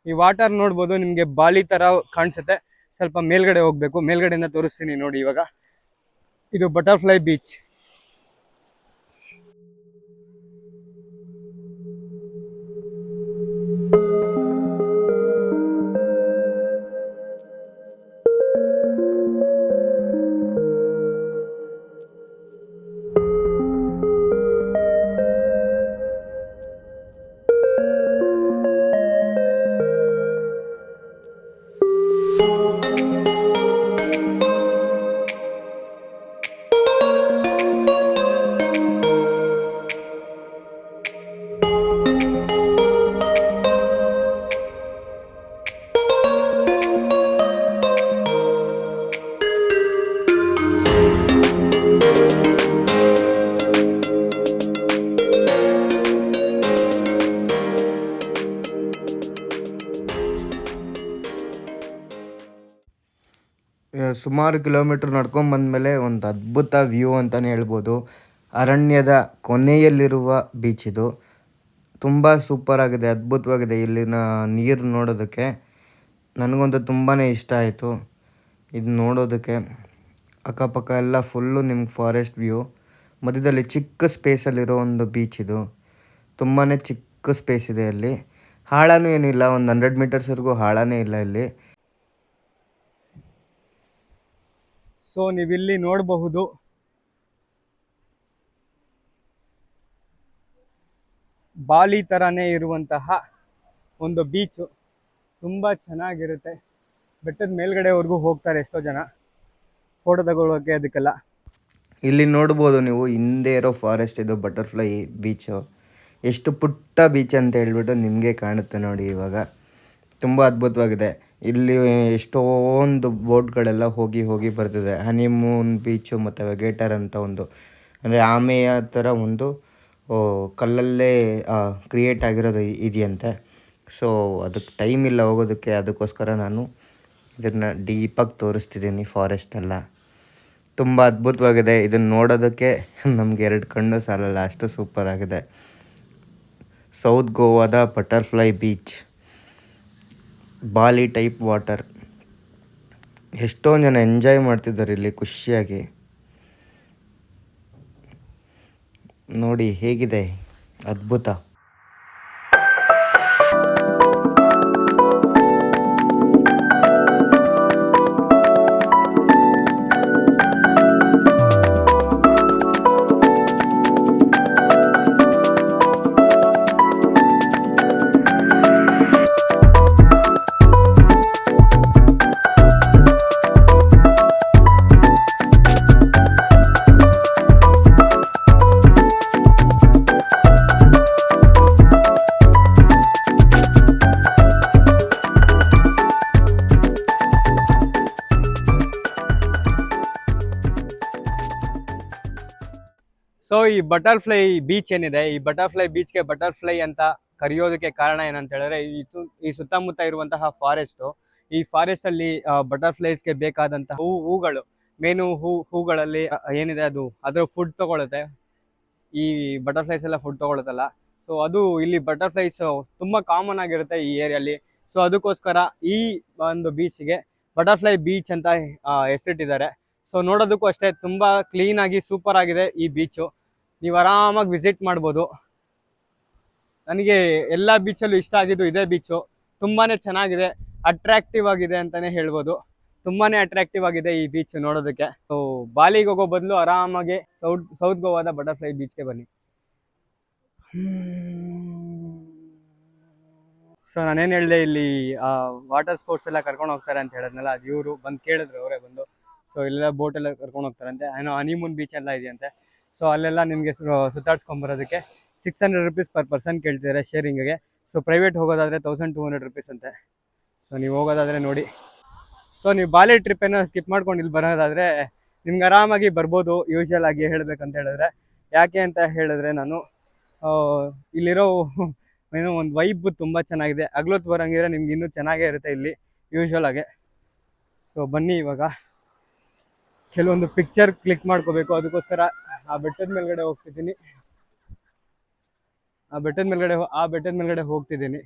S3: ಈ ವಾಟರ್ ನೋಡ್ಬೋದು, ನಿಮಗೆ ಬಾಲಿ ಥರ ಕಾಣಿಸುತ್ತೆ. ಸ್ವಲ್ಪ ಮೇಲ್ಗಡೆ ಹೋಗಬೇಕು, ಮೇಲ್ಗಡೆಯಿಂದ ತೋರಿಸ್ತೀನಿ ನೋಡಿ. ಇವಾಗ ಇದು ಬಟರ್ಫ್ಲೈ ಬೀಚ್.
S4: ಸುಮಾರು ಕಿಲೋಮೀಟ್ರ್ ನಡ್ಕೊಂಡು ಬಂದಮೇಲೆ ಒಂದು ಅದ್ಭುತ ವ್ಯೂ ಅಂತಲೇ ಹೇಳ್ಬೋದು. ಅರಣ್ಯದ ಕೊನೆಯಲ್ಲಿರುವ ಬೀಚ್ ಇದು. ತುಂಬ ಸೂಪರಾಗಿದೆ, ಅದ್ಭುತವಾಗಿದೆ. ಇಲ್ಲಿನ ನೀರು ನೋಡೋದಕ್ಕೆ ನನಗಂತೂ ತುಂಬಾ ಇಷ್ಟ ಆಯಿತು. ಇದು ನೋಡೋದಕ್ಕೆ ಅಕ್ಕಪಕ್ಕ ಎಲ್ಲ ಫುಲ್ಲು ನಿಮ್ಗೆ ಫಾರೆಸ್ಟ್ ವ್ಯೂ. ಮಧ್ಯದಲ್ಲಿ ಚಿಕ್ಕ ಸ್ಪೇಸಲ್ಲಿರೋ ಒಂದು ಬೀಚ್ ಇದು. ತುಂಬಾ ಚಿಕ್ಕ ಸ್ಪೇಸ್ ಇದೆ ಅಲ್ಲಿ. ಆಳನೂ ಏನಿಲ್ಲ, ಒಂದು 100 ಮೀಟರ್ಸ್ವರೆಗೂ ಆಳನೇ ಇಲ್ಲ ಇಲ್ಲಿ.
S3: ಸೊ ನೀವಿಲ್ಲಿ ನೋಡಬಹುದು ಬಾಲಿ ಥರನೇ ಇರುವಂತಹ ಒಂದು ಬೀಚು. ತುಂಬ ಚೆನ್ನಾಗಿರುತ್ತೆ. ಬೆಟ್ಟದ ಮೇಲ್ಗಡೆವರೆಗೂ ಹೋಗ್ತಾರೆ ಎಷ್ಟೋ ಜನ ಫೋಟೋ ತಗೊಳ್ಳೋಕ್ಕೆ ಅದಕ್ಕೆಲ್ಲ.
S4: ಇಲ್ಲಿ ನೋಡ್ಬೋದು ನೀವು ಹಿಂದೆ ಇರೋ ಫಾರೆಸ್ಟ್ ಇದು ಬಟರ್ಫ್ಲೈ ಬೀಚು. ಎಷ್ಟು ಪುಟ್ಟ ಬೀಚ್ ಅಂತ ಹೇಳ್ಬಿಟ್ಟು ನಿಮಗೆ ಕಾಣುತ್ತೆ ನೋಡಿ ಇವಾಗ. ತುಂಬ ಅದ್ಭುತವಾಗಿದೆ. ಇಲ್ಲಿ ಎಷ್ಟೊಂದು ಬೋಟ್ಗಳೆಲ್ಲ ಹೋಗಿ ಬರ್ತಿದೆ. ಹನಿಮೂನ್ ಬೀಚು ಮತ್ತು ವೆಗೇಟರ್ ಅಂತ ಒಂದು, ಅಂದರೆ ಆಮೆಯ ಥರ ಒಂದು ಕಲ್ಲಲ್ಲೇ ಕ್ರಿಯೇಟ್ ಆಗಿರೋದು ಇದೆಯಂತೆ. ಸೊ ಅದಕ್ಕೆ ಟೈಮ್ ಇಲ್ಲ ಹೋಗೋದಕ್ಕೆ, ಅದಕ್ಕೋಸ್ಕರ ನಾನು ಇದನ್ನು ಡೀಪಾಗಿ ತೋರಿಸ್ತಿದ್ದೀನಿ ಫಾರೆಸ್ಟೆಲ್ಲ. ತುಂಬ ಅದ್ಭುತವಾಗಿದೆ. ಇದನ್ನು ನೋಡೋದಕ್ಕೆ ನಮಗೆ 2 ಕಣ್ಣು ಸಾಲಲ್ಲ, ಅಷ್ಟು ಸೂಪರಾಗಿದೆ. ಸೌತ್ ಗೋವಾದ ಬಟರ್ಫ್ಲೈ ಬೀಚ್, ಬಾಲಿ ಟೈಪ್ ವಾಟರ್. ಎಷ್ಟೊಂದು ಜನ ಎಂಜಾಯ್ ಮಾಡ್ತಿದ್ದಾರೆ ಇಲ್ಲಿ ಖುಷಿಯಾಗಿ. ನೋಡಿ ಹೇಗಿದೆ, ಅದ್ಭುತ.
S3: ಸೊ ಈ ಬಟರ್ಫ್ಲೈ ಬೀಚ್ ಏನಿದೆ, ಈ ಬಟರ್ಫ್ಲೈ ಬೀಚ್ಗೆ ಬಟರ್ಫ್ಲೈ ಅಂತ ಕರೆಯೋದಕ್ಕೆ ಕಾರಣ ಏನಂತ ಹೇಳಿದ್ರೆ, ಈ ಸುತ್ತಮುತ್ತ ಇರುವಂತಹ ಫಾರೆಸ್ಟು, ಈ ಫಾರೆಸ್ಟಲ್ಲಿ ಬಟರ್ಫ್ಲೈಸ್ಗೆ ಬೇಕಾದಂತಹ ಹೂಗಳು, ಮೇನು ಹೂಗಳಲ್ಲಿ ಏನಿದೆ ಅದು ಅದರ ಫುಡ್ ತೊಗೊಳುತ್ತೆ. ಈ ಬಟರ್ಫ್ಲೈಸ್ ಎಲ್ಲ ಫುಡ್ ತೊಗೊಳುತ್ತಲ್ಲ, ಸೊ ಅದು ಇಲ್ಲಿ ಬಟರ್ಫ್ಲೈಸ್ ತುಂಬ ಕಾಮನ್ ಆಗಿರುತ್ತೆ ಈ ಏರಿಯಲ್ಲಿ. ಸೊ ಅದಕ್ಕೋಸ್ಕರ ಈ ಒಂದು ಬೀಚ್ಗೆ ಬಟರ್ಫ್ಲೈ ಬೀಚ್ ಅಂತ ಹೆಸರಿಟ್ಟಿದ್ದಾರೆ. ಸೊ ನೋಡೋದಕ್ಕೂ ಅಷ್ಟೇ ತುಂಬ ಕ್ಲೀನಾಗಿ ಸೂಪರ್ ಆಗಿದೆ ಈ ಬೀಚು. ನೀವು ಆರಾಮಾಗಿ ವಿಸಿಟ್ ಮಾಡ್ಬೋದು. ನನಗೆ ಎಲ್ಲ ಬೀಚಲ್ಲೂ ಇಷ್ಟ ಆಗಿದ್ದು ಇದೇ ಬೀಚು. ತುಂಬಾ ಚೆನ್ನಾಗಿದೆ, ಅಟ್ರಾಕ್ಟಿವ್ ಆಗಿದೆ ಅಂತಲೇ ಹೇಳ್ಬೋದು. ತುಂಬಾ ಅಟ್ರಾಕ್ಟಿವ್ ಆಗಿದೆ ಈ ಬೀಚ್ ನೋಡೋದಕ್ಕೆ. ಸೊ ಬಾಲಿಗೆ ಹೋಗೋ ಬದಲು ಆರಾಮಾಗಿ ಸೌತ್ ಗೋವಾದ ಬಟರ್ಫ್ಲೈ ಬೀಚ್ಗೆ ಬನ್ನಿ. ಸೊ ನಾನೇನು ಹೇಳಿದೆ, ಇಲ್ಲಿ ವಾಟರ್ ಸ್ಪೋರ್ಟ್ಸ್ ಎಲ್ಲ ಕರ್ಕೊಂಡು ಹೋಗ್ತಾರೆ ಅಂತ ಹೇಳಿದ್ನಲ್ಲ, ಅದು ಇವರು ಬಂದು ಕೇಳಿದ್ರು, ಅವರೇ ಬಂದು. ಸೊ ಇಲ್ಲೆಲ್ಲ ಬೋಟೆಲ್ಲ ಕರ್ಕೊಂಡು ಹೋಗ್ತಾರಂತೆ. ಏನೋ ಹನಿಮೂನ್ ಬೀಚ್ ಎಲ್ಲ ಇದೆಯಂತೆ. ಸೊ ಅಲ್ಲೆಲ್ಲ ನಿಮಗೆ ಸುತ್ತಾಡ್ಸ್ಕೊಂಬರೋದಕ್ಕೆ 600 rupees ಪರ್ ಪರ್ಸನ್ ಕೇಳ್ತಿದ್ದಾರೆ ಶೇರಿಂಗಿಗೆ. ಸೊ ಪ್ರೈವೇಟ್ ಹೋಗೋದಾದರೆ 1200 rupees ಅಂತೆ. ಸೊ ನೀವು ಹೋಗೋದಾದರೆ ನೋಡಿ. ಸೊ ನೀವು ಬಾಲಿ ಟ್ರಿಪ್ಪನ್ನು ಸ್ಕಿಪ್ ಮಾಡ್ಕೊಂಡು ಇಲ್ಲಿ ಬರೋದಾದರೆ ನಿಮ್ಗೆ ಆರಾಮಾಗಿ ಬರ್ಬೋದು. ಯೂಶ್ವಲ್ ಆಗಿ ಹೇಳಬೇಕಂತ ಹೇಳಿದ್ರೆ, ಯಾಕೆ ಅಂತ ಹೇಳಿದ್ರೆ, ನಾನು ಇಲ್ಲಿರೋ ಏನೋ ಒಂದು ವೈಬ್ ತುಂಬ ಚೆನ್ನಾಗಿದೆ. ಹಗ್ಲೊತ್ತು ಬರೋಂಗಿದ್ರೆ ನಿಮ್ಗೆ ಇನ್ನೂ ಚೆನ್ನಾಗೇ ಇರುತ್ತೆ ಇಲ್ಲಿ ಯೂಶ್ವಲ್ ಆಗಿ. ಸೊ ಬನ್ನಿ, ಇವಾಗ ಕೆಲವೊಂದು ಪಿಕ್ಚರ್ ಕ್ಲಿಕ್ ಮಾಡ್ಕೋಬೇಕು. ಅದಕ್ಕೋಸ್ಕರ ಆ ಬೆಟ್ಟದ ಮೇಲ್ಗಡೆ ಹೋಗ್ತಿದ್ದೀನಿ. ಆ ಬೆಟ್ಟದ ಮೇಲ್ಗಡೆ ಹೋಗ್ತಿದ್ದೀನಿ.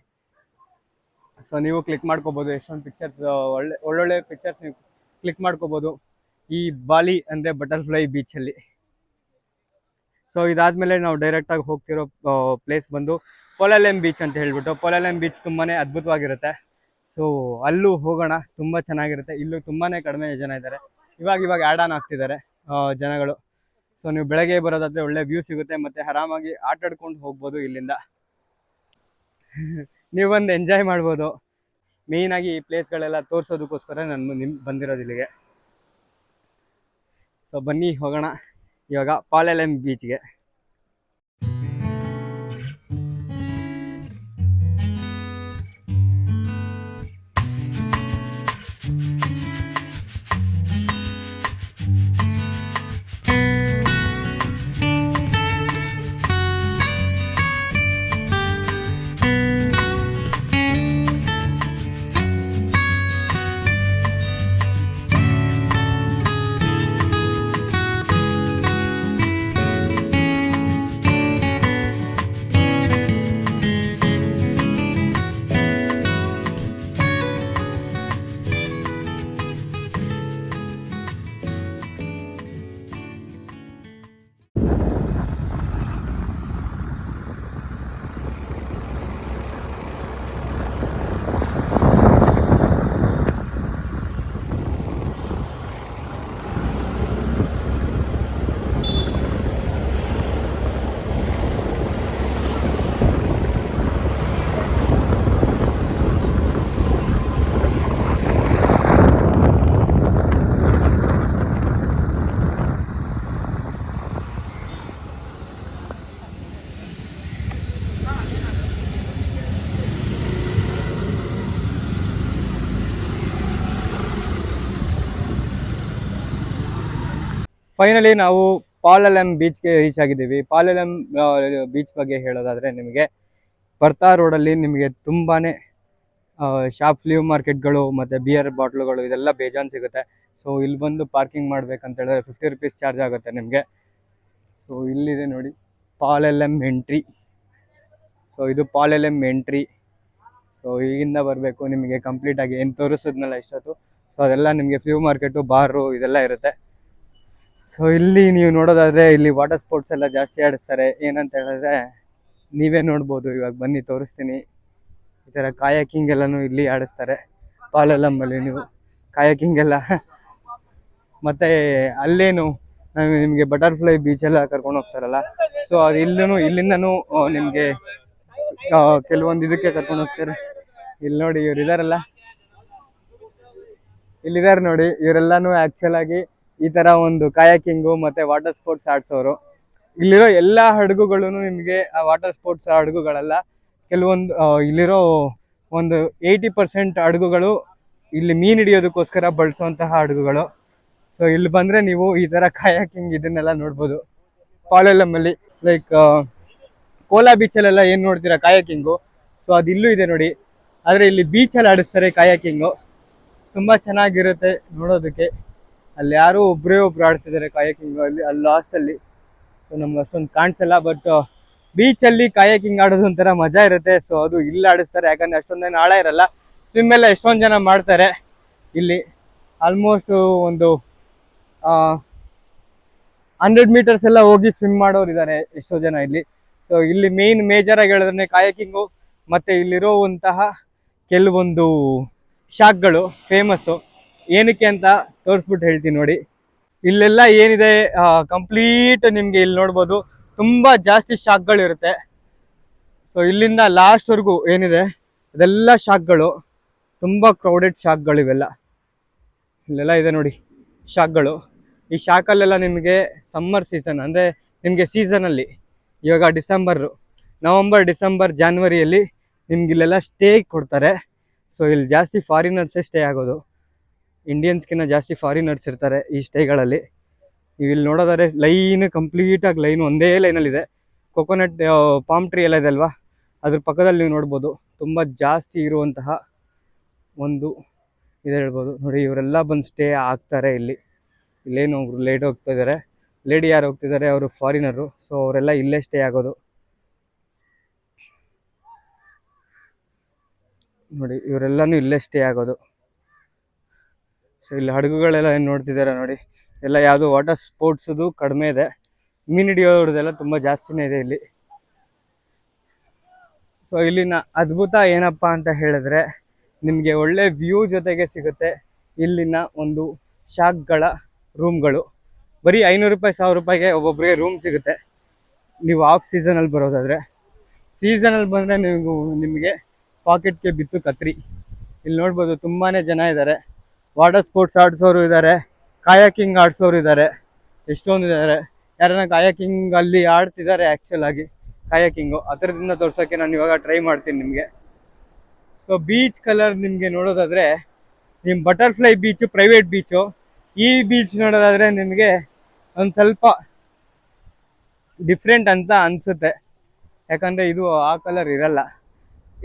S3: ಸೊ ನೀವು ಕ್ಲಿಕ್ ಮಾಡ್ಕೋಬೋದು. ಎಷ್ಟೊಂದು ಪಿಕ್ಚರ್ಸ್, ಒಳ್ಳೊಳ್ಳೆ ಪಿಕ್ಚರ್ಸ್ ನೀವು ಕ್ಲಿಕ್ ಮಾಡ್ಕೋಬೋದು ಈ ಬಾಲಿ ಅಂದರೆ ಬಟರ್ಫ್ಲೈ ಬೀಚಲ್ಲಿ. ಸೊ ಇದಾದಮೇಲೆ ನಾವು ಡೈರೆಕ್ಟಾಗಿ ಹೋಗ್ತಿರೋ ಪ್ಲೇಸ್ ಬಂದು ಪೊಲಾಲೆಮ್ ಬೀಚ್ ಅಂತ ಹೇಳ್ಬಿಟ್ಟು. ಪೊಲಾಲೆಮ್ ಬೀಚ್ ತುಂಬಾ ಅದ್ಭುತವಾಗಿರುತ್ತೆ. ಸೊ ಅಲ್ಲೂ ಹೋಗೋಣ, ತುಂಬ ಚೆನ್ನಾಗಿರುತ್ತೆ. ಇಲ್ಲೂ ತುಂಬಾ ಕಡಿಮೆ ಜನ ಇದ್ದಾರೆ. ಇವಾಗ ಆ್ಯಡ್ ಆನ್ ಆಗ್ತಿದ್ದಾರೆ ಜನಗಳು. ಸೊ ನೀವು ಬೆಳಗ್ಗೆ ಬರೋದಾದರೆ ಒಳ್ಳೆ ವ್ಯೂ ಸಿಗುತ್ತೆ, ಮತ್ತು ಆರಾಮಾಗಿ ಆಟಾಡ್ಕೊಂಡು ಹೋಗ್ಬೋದು ಇಲ್ಲಿಂದ. ನೀವು ಬಂದು ಎಂಜಾಯ್ ಮಾಡ್ಬೋದು. ಮೇಯ್ನಾಗಿ ಈ ಪ್ಲೇಸ್ಗಳೆಲ್ಲ ತೋರಿಸೋದಕ್ಕೋಸ್ಕರ ನಾನು ಬಂದಿರೋದು ಇಲ್ಲಿಗೆ. ಸೊ ಬನ್ನಿ ಹೋಗೋಣ ಇವಾಗ ಪೊಲಾಲೆಮ್ ಬೀಚ್ಗೆ. ಫೈನಲಿ ನಾವು ಪಾಲೆಲಂ ಬೀಚ್ಗೆ ರೀಚ್ ಆಗಿದ್ದೀವಿ. ಪಾಲೆಲಂ ಬೀಚ್ ಬಗ್ಗೆ ಹೇಳೋದಾದರೆ ನಿಮಗೆ ಬರ್ತಾ ರೋಡಲ್ಲಿ ನಿಮಗೆ ತುಂಬಾ ಶಾಪ್ ಫ್ಲೀವ್ ಮಾರ್ಕೆಟ್ಗಳು ಮತ್ತು ಬಿಯರ್ ಬಾಟ್ಲುಗಳು ಇದೆಲ್ಲ ಬೇಜಾನ್ ಸಿಗುತ್ತೆ. ಸೊ ಇಲ್ಲಿ ಬಂದು ಪಾರ್ಕಿಂಗ್ ಮಾಡ್ಬೇಕಂತ ಹೇಳಿದ್ರೆ 50 ರೂಪೀಸ್ ಚಾರ್ಜ್ ಆಗುತ್ತೆ ನಿಮಗೆ. ಸೊ ಇಲ್ಲಿದೆ ನೋಡಿ ಪಾಲೆಲಂ ಎಂಟ್ರಿ. ಸೊ ಇದು ಪಾಲೆಲಂ ಎಂಟ್ರಿ. ಸೊ ಈಗಿಂದ ಬರಬೇಕು ನಿಮಗೆ ಕಂಪ್ಲೀಟಾಗಿ ಏನು ತೋರಿಸಿದ್ನಲ್ಲ ಇಷ್ಟೊತ್ತು. ಸೊ ಅದೆಲ್ಲ ನಿಮಗೆ ಫ್ಲೀವ್ ಮಾರ್ಕೆಟು ಬಾರು ಇದೆಲ್ಲ ಇರುತ್ತೆ. ಸೊ ಇಲ್ಲಿ ನೀವು ನೋಡೋದಾದರೆ ಇಲ್ಲಿ ವಾಟರ್ ಸ್ಪೋರ್ಟ್ಸ್ ಎಲ್ಲ ಜಾಸ್ತಿ ಆಡಿಸ್ತಾರೆ. ಏನಂತ ಹೇಳಿದ್ರೆ ನೀವೇ ನೋಡ್ಬೋದು, ಇವಾಗ ಬನ್ನಿ ತೋರಿಸ್ತೀನಿ. ಈ ಥರ ಕಾಯಾಕಿಂಗ್ ಎಲ್ಲನೂ ಇಲ್ಲಿ ಆಡಿಸ್ತಾರೆ ಪಾಲೆಲಮ್ಮಲ್ಲಿ. ನೀವು ಕಾಯಾಕಿಂಗ್ ಎಲ್ಲ ಮತ್ತು ಅಲ್ಲೇನು ನಿಮಗೆ ಬಟರ್ಫ್ಲೈ ಬೀಚೆಲ್ಲ ಕರ್ಕೊಂಡು ಹೋಗ್ತಾರಲ್ಲ, ಸೊ ಅದು ಇಲ್ಲಿಂದನೂ ನಿಮಗೆ ಕೆಲವೊಂದು ಇದಕ್ಕೆ ಕರ್ಕೊಂಡು ಹೋಗ್ತಾರೆ. ಇಲ್ಲಿ ನೋಡಿ ಇವ್ರು ಇದಾರಲ್ಲ, ಇಲ್ಲಿದ್ದಾರೆ ನೋಡಿ, ಇವರೆಲ್ಲನೂ ಆ್ಯಕ್ಚುಲಾಗಿ ಈ ಥರ ಒಂದು ಕಾಯಾಕಿಂಗು ಮತ್ತು ವಾಟರ್ ಸ್ಪೋರ್ಟ್ಸ್ ಆಡಿಸೋರು. ಇಲ್ಲಿರೋ ಎಲ್ಲ ಹಡಗುಗಳೂ ನಿಮಗೆ ಆ ವಾಟರ್ ಸ್ಪೋರ್ಟ್ಸ್ ಹಡಗುಗಳೆಲ್ಲ ಕೆಲವೊಂದು ಇಲ್ಲಿರೋ ಒಂದು 80% ಹಡಗುಗಳು ಇಲ್ಲಿ ಮೀನು ಹಿಡಿಯೋದಕ್ಕೋಸ್ಕರ ಬಳಸುವಂತಹ ಹಡಗುಗಳು. ಸೊ ಇಲ್ಲಿ ಬಂದರೆ ನೀವು ಈ ಥರ ಕಾಯಾಕಿಂಗ್ ಇದನ್ನೆಲ್ಲ ನೋಡ್ಬೋದು ಪಾಲೆಲಮ್ಮಲ್ಲಿ. ಲೈಕ್ ಕೋಲಾ ಬೀಚಲ್ಲೆಲ್ಲ ಏನು ನೋಡ್ತೀರಾ ಕಾಯಾಕಿಂಗು, ಸೊ ಅದು ಇಲ್ಲೂ ಇದೆ ನೋಡಿ. ಆದರೆ ಇಲ್ಲಿ ಬೀಚಲ್ಲಿ ಆಡಿಸ್ತಾರೆ ಕಾಯಾಕಿಂಗು, ತುಂಬ ಚೆನ್ನಾಗಿರುತ್ತೆ ನೋಡೋದಕ್ಕೆ. ಅಲ್ಲಿ ಯಾರೋ ಒಬ್ಬರು ಆಡ್ತಿದ್ದಾರೆ ಕಾಯಾಕಿಂಗು ಅಲ್ಲಿ ಲಾಸ್ಟಲ್ಲಿ. ಸೊ ನಮ್ಗೆ ಅಷ್ಟೊಂದು ಕಾಣಿಸಲ್ಲ, ಬಟ್ ಬೀಚಲ್ಲಿ ಕಾಯಾಕಿಂಗ್ ಆಡೋದು ಒಂಥರ ಮಜಾ ಇರುತ್ತೆ. ಸೊ ಅದು ಇಲ್ಲಿ ಆಡಿಸ್ತಾರೆ, ಯಾಕಂದರೆ ಅಷ್ಟೊಂದೇನು ಆಳ ಇರಲ್ಲ. ಸ್ವಿಮ್ ಎಲ್ಲ ಎಷ್ಟೊಂದು ಜನ ಮಾಡ್ತಾರೆ ಇಲ್ಲಿ. ಆಲ್ಮೋಸ್ಟು ಒಂದು 100 ಮೀಟರ್ಸ್ ಎಲ್ಲ ಹೋಗಿ ಸ್ವಿಮ್ ಮಾಡೋರು ಇದ್ದಾರೆ ಎಷ್ಟೋ ಜನ ಇಲ್ಲಿ. ಸೊ ಇಲ್ಲಿ ಮೇಜರಾಗಿ ಹೇಳಿದ್ರೆ ಕಾಯಾಕಿಂಗು ಮತ್ತು ಇಲ್ಲಿರೋವಂತಹ ಕೆಲವೊಂದು ಶಾಕ್ಗಳು ಫೇಮಸ್ಸು. ಏನಕ್ಕೆ ಅಂತ ತೋರಿಸ್ಬಿಟ್ಟು ಹೇಳ್ತೀನಿ ನೋಡಿ. ಇಲ್ಲೆಲ್ಲ ಏನಿದೆ ಕಂಪ್ಲೀಟ್ ನಿಮಗೆ ಇಲ್ಲಿ ನೋಡ್ಬೋದು, ತುಂಬ ಜಾಸ್ತಿ ಶಾಕ್ಗಳಿರುತ್ತೆ. ಸೊ ಇಲ್ಲಿಂದ ಲಾಸ್ಟ್ವರೆಗೂ ಏನಿದೆ ಅದೆಲ್ಲ ಶಾಕ್ಗಳು, ತುಂಬ ಕ್ರೌಡೆಡ್ ಶಾಕ್ಗಳಿವೆಲ್ಲ. ಇಲ್ಲೆಲ್ಲ ಇದೆ ನೋಡಿ ಶಾಕ್ಗಳು. ಈ ಶಾಕಲ್ಲೆಲ್ಲ ನಿಮಗೆ ಸಮ್ಮರ್ ಸೀಸನ್ ಅಂದರೆ ನಿಮಗೆ ಸೀಸನಲ್ಲಿ ಇವಾಗ ನವಂಬರ್ ಡಿಸೆಂಬರ್ ಜಾನ್ವರಿಯಲ್ಲಿ ನಿಮ್ಗೆ ಇಲ್ಲೆಲ್ಲ ಸ್ಟೇ ಕೊಡ್ತಾರೆ. ಸೊ ಇಲ್ಲಿ ಜಾಸ್ತಿ ಫಾರಿನರ್ಸೇ ಸ್ಟೇ ಆಗೋದು, ಇಂಡಿಯನ್ಸ್ಗಿಂತ ಜಾಸ್ತಿ ಫಾರಿನರ್ಸ್ ಇರ್ತಾರೆ ಈ ಸ್ಟೇಗಳಲ್ಲಿ. ನೀವು ಇಲ್ಲಿ ನೋಡೋದಾದ್ರೆ ಕಂಪ್ಲೀಟಾಗಿ ಲೈನ್ ಒಂದೇ ಲೈನಲ್ಲಿದೆ. ಕೊಕೊನಟ್ ಪಾಮ್ ಟ್ರೀ ಎಲ್ಲ ಇದೆ ಅಲ್ವಾ, ಅದ್ರ ಪಕ್ಕದಲ್ಲಿ ನೀವು ನೋಡ್ಬೋದು ತುಂಬ ಜಾಸ್ತಿ ಇರುವಂತಹ ಒಂದು ಇದೆ ಹೇಳ್ಬೋದು ನೋಡಿ. ಇವರೆಲ್ಲ ಬಂದು ಸ್ಟೇ ಆಗ್ತಾರೆ ಇಲ್ಲಿ. ಇಲ್ಲೇನು ಒಬ್ರು ಲೇಡಿ ಹೋಗ್ತಾ ಇದ್ದಾರೆ, ಲೇಡಿ ಯಾರು ಹೋಗ್ತಿದ್ದಾರೆ ಅವರು ಫಾರಿನರು. ಸೊ ಅವರೆಲ್ಲ ಇಲ್ಲೇ ಸ್ಟೇ ಆಗೋದು ನೋಡಿ, ಇವರೆಲ್ಲನೂ ಇಲ್ಲೇ ಸ್ಟೇ ಆಗೋದು. ಸೊ ಇಲ್ಲಿ ಹಡಗುಗಳೆಲ್ಲ ಏನು ನೋಡ್ತಿದ್ದಾರೆ ನೋಡಿ, ಎಲ್ಲ ಯಾವುದೋ ವಾಟರ್ ಸ್ಪೋರ್ಟ್ಸದು ಕಡಿಮೆ ಇದೆ, ಮೀನು ಹಿಡಿಯೋದ್ರದ್ದೆಲ್ಲ ತುಂಬ ಜಾಸ್ತಿನೇ ಇದೆ ಇಲ್ಲಿ. ಸೊ ಇಲ್ಲಿನ ಅದ್ಭುತ ಏನಪ್ಪ ಅಂತ ಹೇಳಿದ್ರೆ ನಿಮಗೆ ಒಳ್ಳೆ ವ್ಯೂ ಜೊತೆಗೆ ಸಿಗುತ್ತೆ ಇಲ್ಲಿನ ಒಂದು ಶಾಕ್ಗಳ ರೂಮ್ಗಳು. ಬರೀ 500 ರೂಪಾಯಿ 1000 ರೂಪಾಯಿಗೆ ಒಬ್ಬೊಬ್ಬರಿಗೆ ರೂಮ್ ಸಿಗುತ್ತೆ ನೀವು ಆಫ್ ಸೀಸನಲ್ಲಿ ಬರೋದಾದರೆ. ಸೀಸನಲ್ಲಿ ಬಂದರೆ ನಿಮಗೆ ಪಾಕೆಟ್ಗೆ ಬಿತ್ತು ಕತ್ರಿ. ಇಲ್ಲಿ ನೋಡ್ಬೋದು ತುಂಬಾ ಜನ ಇದ್ದಾರೆ, ವಾಟರ್ ಸ್ಪೋರ್ಟ್ಸ್ ಆಡಿಸೋರು ಇದ್ದಾರೆ, ಕಾಯಾಕಿಂಗ್ ಆಡಿಸೋರು ಇದ್ದಾರೆ, ಎಷ್ಟೊಂದು ಇದ್ದಾರೆ. ಯಾರನ್ನ ಕಾಯಾಕಿಂಗ್ ಅಲ್ಲಿ ಆಡ್ತಿದ್ದಾರೆ ಆ್ಯಕ್ಚುಲಾಗಿ ಕಾಯಾಕಿಂಗು, ಆ ಥರದಿಂದ ತೋರ್ಸೋಕ್ಕೆ ನಾನು ಇವಾಗ ಟ್ರೈ ಮಾಡ್ತೀನಿ ನಿಮಗೆ. ಸೊ ಬೀಚ್ ಕಲರ್ ನಿಮಗೆ ನೋಡೋದಾದರೆ ನಿಮ್ಮ ಬಟರ್ಫ್ಲೈ ಬೀಚು ಪ್ರೈವೇಟ್ ಬೀಚು, ಈ ಬೀಚ್ ನೋಡೋದಾದರೆ ನಿಮಗೆ ಒಂದು ಸ್ವಲ್ಪ ಡಿಫ್ರೆಂಟ್ ಅಂತ ಅನಿಸುತ್ತೆ, ಯಾಕಂದರೆ ಇದು ಆ ಕಲರ್ ಇರಲ್ಲ.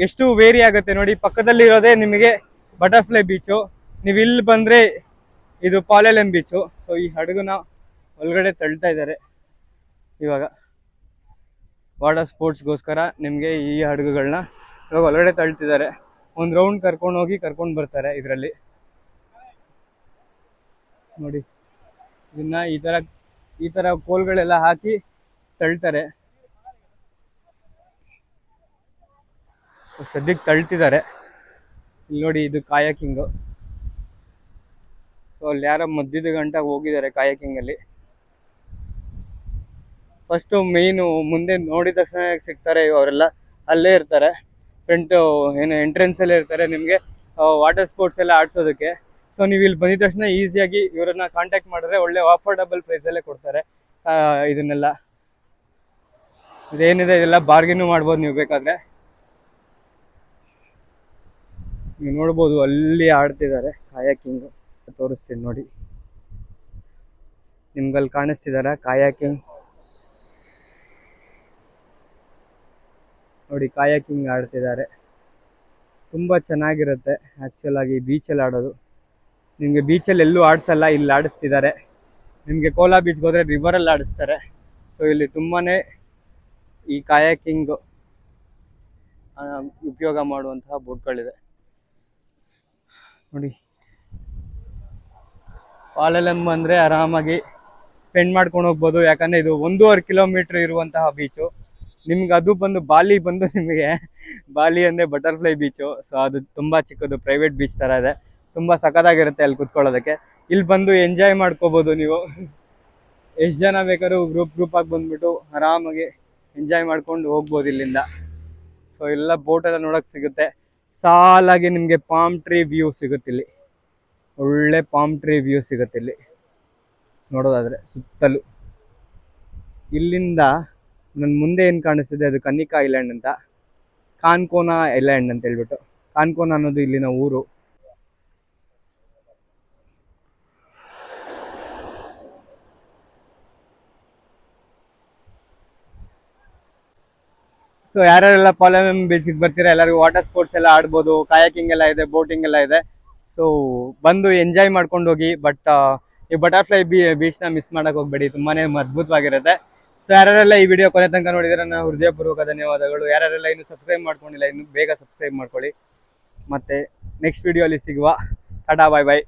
S3: ಎಷ್ಟು ವೇರಿ ಆಗುತ್ತೆ ನೋಡಿ. ಪಕ್ಕದಲ್ಲಿರೋದೇ ನಿಮಗೆ ಬಟರ್ಫ್ಲೈ ಬೀಚು, ನೀವು ಇಲ್ಲಿ ಬಂದರೆ ಇದು ಪಾಲೆಲಂ ಬೀಚು. ಸೊ ಈ ಹಡಗುನ ಒಳಗಡೆ ತಳ್ತಾ ಇದ್ದಾರೆ ಇವಾಗ ವಾಟರ್ ಸ್ಪೋರ್ಟ್ಸ್ಗೋಸ್ಕರ. ನಿಮಗೆ ಈ ಹಡಗುಗಳನ್ನ ಇವಾಗ ಒಳಗಡೆ ತಳ್ತಿದ್ದಾರೆ. ಒಂದು ರೌಂಡ್ ಕರ್ಕೊಂಡು ಬರ್ತಾರೆ ಇದರಲ್ಲಿ ನೋಡಿ. ಇದನ್ನ ಈ ಥರ ಕೋಲ್ಗಳೆಲ್ಲ ಹಾಕಿ ತಳ್ತಾರೆ. ಸದ್ಯಕ್ಕೆ ತಳ್ತಿದ್ದಾರೆ ಇಲ್ಲಿ ನೋಡಿ. ಇದು ಕಾಯಾಕಿಂಗು. ಸೊ ಅಲ್ಲಿ ಯಾರೋ ಮಧ್ಯದ ಗಂಟ ಹೋಗಿದ್ದಾರೆ ಕಾಯಾಕಿಂಗಲ್ಲಿ. ಫಸ್ಟು ಮೇಯ್ನು ಮುಂದೆ ನೋಡಿದ ತಕ್ಷಣ ಸಿಗ್ತಾರೆ ಅವರೆಲ್ಲ, ಅಲ್ಲೇ ಇರ್ತಾರೆ ಫ್ರಂಟು ಎಂಟ್ರೆನ್ಸಲ್ಲೇ ಇರ್ತಾರೆ ನಿಮಗೆ ವಾಟರ್ ಸ್ಪೋರ್ಟ್ಸ್ ಎಲ್ಲ ಆಡಿಸೋದಕ್ಕೆ. ಸೊ ನೀವು ಇಲ್ಲಿ ಬಂದಿದ ತಕ್ಷಣ ಈಸಿಯಾಗಿ ಇವರನ್ನ ಕಾಂಟ್ಯಾಕ್ಟ್ ಮಾಡಿದ್ರೆ ಒಳ್ಳೆ ಅಫೋರ್ಡಬಲ್ ಪ್ರೈಸಲ್ಲೇ ಕೊಡ್ತಾರೆ ಇದನ್ನೆಲ್ಲ. ಇದೇನಿದೆ ಇದೆಲ್ಲ ಬಾರ್ಗೇನು ಮಾಡ್ಬೋದು ನೀವು ಬೇಕಾದರೆ. ನೀವು ನೋಡ್ಬೋದು ಅಲ್ಲಿ ಆಡ್ತಿದ್ದಾರೆ ಕಾಯಾಕಿಂಗು, ತೋರಿಸ್ತೀನಿ ನೋಡಿ. ನಿಮ್ಗಲ್ಲಿ ಕಾಣಿಸ್ತಿದಾರ ಕಾಯಾಕಿಂಗ್ ನೋಡಿ, ಕಾಯಾಕಿಂಗ್ ಆಡ್ತಿದ್ದಾರೆ. ತುಂಬ ಚೆನ್ನಾಗಿರುತ್ತೆ ಆ್ಯಕ್ಚುಲ್ ಆಗಿ ಬೀಚಲ್ಲಿ ಆಡೋದು. ನಿಮಗೆ ಬೀಚಲ್ಲಿ ಎಲ್ಲೂ ಆಡಿಸಲ್ಲ, ಇಲ್ಲಿ ಆಡಿಸ್ತಿದ್ದಾರೆ. ನಿಮಗೆ ಕೋಲಾ ಬೀಚ್ಗೆ ಹೋದರೆ ರಿವರಲ್ಲಿ ಆಡಿಸ್ತಾರೆ. ಸೊ ಇಲ್ಲಿ ತುಂಬಾ ಈ ಕಾಯಾಕಿಂಗ್ ಉಪಯೋಗ ಮಾಡುವಂತಹ ಬೋಟ್ಗಳಿದೆ ನೋಡಿ. ಪಾಲೆಲಂ ಅಂದರೆ ಆರಾಮಾಗಿ ಸ್ಪೆಂಡ್ ಮಾಡ್ಕೊಂಡು ಹೋಗ್ಬೋದು, ಯಾಕಂದರೆ ಇದು 1.5 ಕಿಲೋಮೀಟ್ರ್ ಇರುವಂತಹ ಬೀಚು. ನಿಮ್ಗೆ ಅದು ಬಂದು ಬಾಲಿ ಬಂದು ನಿಮಗೆ ಬಾಲಿ ಅಂದರೆ ಬಟರ್ಫ್ಲೈ ಬೀಚು. ಸೊ ಅದು ತುಂಬ ಚಿಕ್ಕದು ಪ್ರೈವೇಟ್ ಬೀಚ್ ಥರ ಇದೆ, ತುಂಬ ಸಖತ್ತಾಗಿರುತ್ತೆ ಅಲ್ಲಿ ಕುತ್ಕೊಳ್ಳೋದಕ್ಕೆ. ಇಲ್ಲಿ ಬಂದು ಎಂಜಾಯ್ ಮಾಡ್ಕೋಬೋದು ನೀವು. ಎಷ್ಟು ಜನ ಬೇಕಾದ್ರೂ ಗ್ರೂಪಾಗಿ ಬಂದುಬಿಟ್ಟು ಆರಾಮಾಗಿ ಎಂಜಾಯ್ ಮಾಡ್ಕೊಂಡು ಹೋಗ್ಬೋದು ಇಲ್ಲಿಂದ. ಸೊ ಎಲ್ಲ ಬೋಟೆಲ್ಲ ನೋಡೋಕ್ಕೆ ಸಿಗುತ್ತೆ. ಸಾಲಾಗಿ ನಿಮಗೆ ಪಾಮ್ ಟ್ರೀ ವ್ಯೂ ಸಿಗುತ್ತೆ ಇಲ್ಲಿ, ಒಳ್ಳೆ ಪಾಮ್ ಟ್ರೀ ವ್ಯೂ ಸಿಗುತ್ತೆ ಇಲ್ಲಿ ನೋಡೋದಾದರೆ ಸುತ್ತಲೂ. ಇಲ್ಲಿಂದ ನನ್ನ ಮುಂದೆ ಏನು ಕಾಣಿಸ್ತಿದೆ ಅದು ಕನ್ನಿಕಾ ಐಲ್ಯಾಂಡ್ ಅಂತ, ಕಾನ್ಕೋನಾ ಐಲ್ಯಾಂಡ್ ಅಂತ ಹೇಳ್ಬಿಟ್ಟು. ಕಾನ್ಕೋನಾ ಅನ್ನೋದು ಇಲ್ಲಿನ ಊರು. ಸೊ ಯಾರ್ಯಾರೆಲ್ಲ ಪಾಲೆಲಂ ಬೀಚಿಗೆ ಬರ್ತೀರಾ ಎಲ್ಲರಿಗೂ ವಾಟರ್ ಸ್ಪೋರ್ಟ್ಸ್ ಎಲ್ಲ ಆಡ್ಬೋದು, ಕಾಯಾಕಿಂಗ್ ಎಲ್ಲ ಇದೆ, ಬೋಟಿಂಗ್ ಎಲ್ಲ ಇದೆ. ಸೊ ಬಂದು ಎಂಜಾಯ್ ಮಾಡ್ಕೊಂಡು ಹೋಗಿ. ಬಟ್ ಈ ಬಟರ್ಫ್ಲೈ ಬೀಚ್ನ ಮಿಸ್ ಮಾಡೋಕೆ ಹೋಗ್ಬೇಡಿ, ತುಂಬಾ ಅದ್ಭುತವಾಗಿರುತ್ತೆ. ಸೊ ಯಾರ್ಯಾರೆಲ್ಲ ಈ ವಿಡಿಯೋ ಕೊನೆ ತನಕ ನೋಡಿದ್ರೆ ನನ್ನ ಹೃದಯಪೂರ್ವಕ ಧನ್ಯವಾದಗಳು. ಯಾರ್ಯಾರೆಲ್ಲ ಇನ್ನೂ ಸಬ್ಸ್ಕ್ರೈಬ್ ಮಾಡ್ಕೊಂಡಿಲ್ಲ ಇನ್ನೂ ಬೇಗ ಸಬ್ಸ್ಕ್ರೈಬ್ ಮಾಡ್ಕೊಳ್ಳಿ. ಮತ್ತು ನೆಕ್ಸ್ಟ್ ವಿಡಿಯೋಲಿ ಸಿಗುವ. ಟಾಟಾ, ಬಾಯ್ ಬಾಯ್.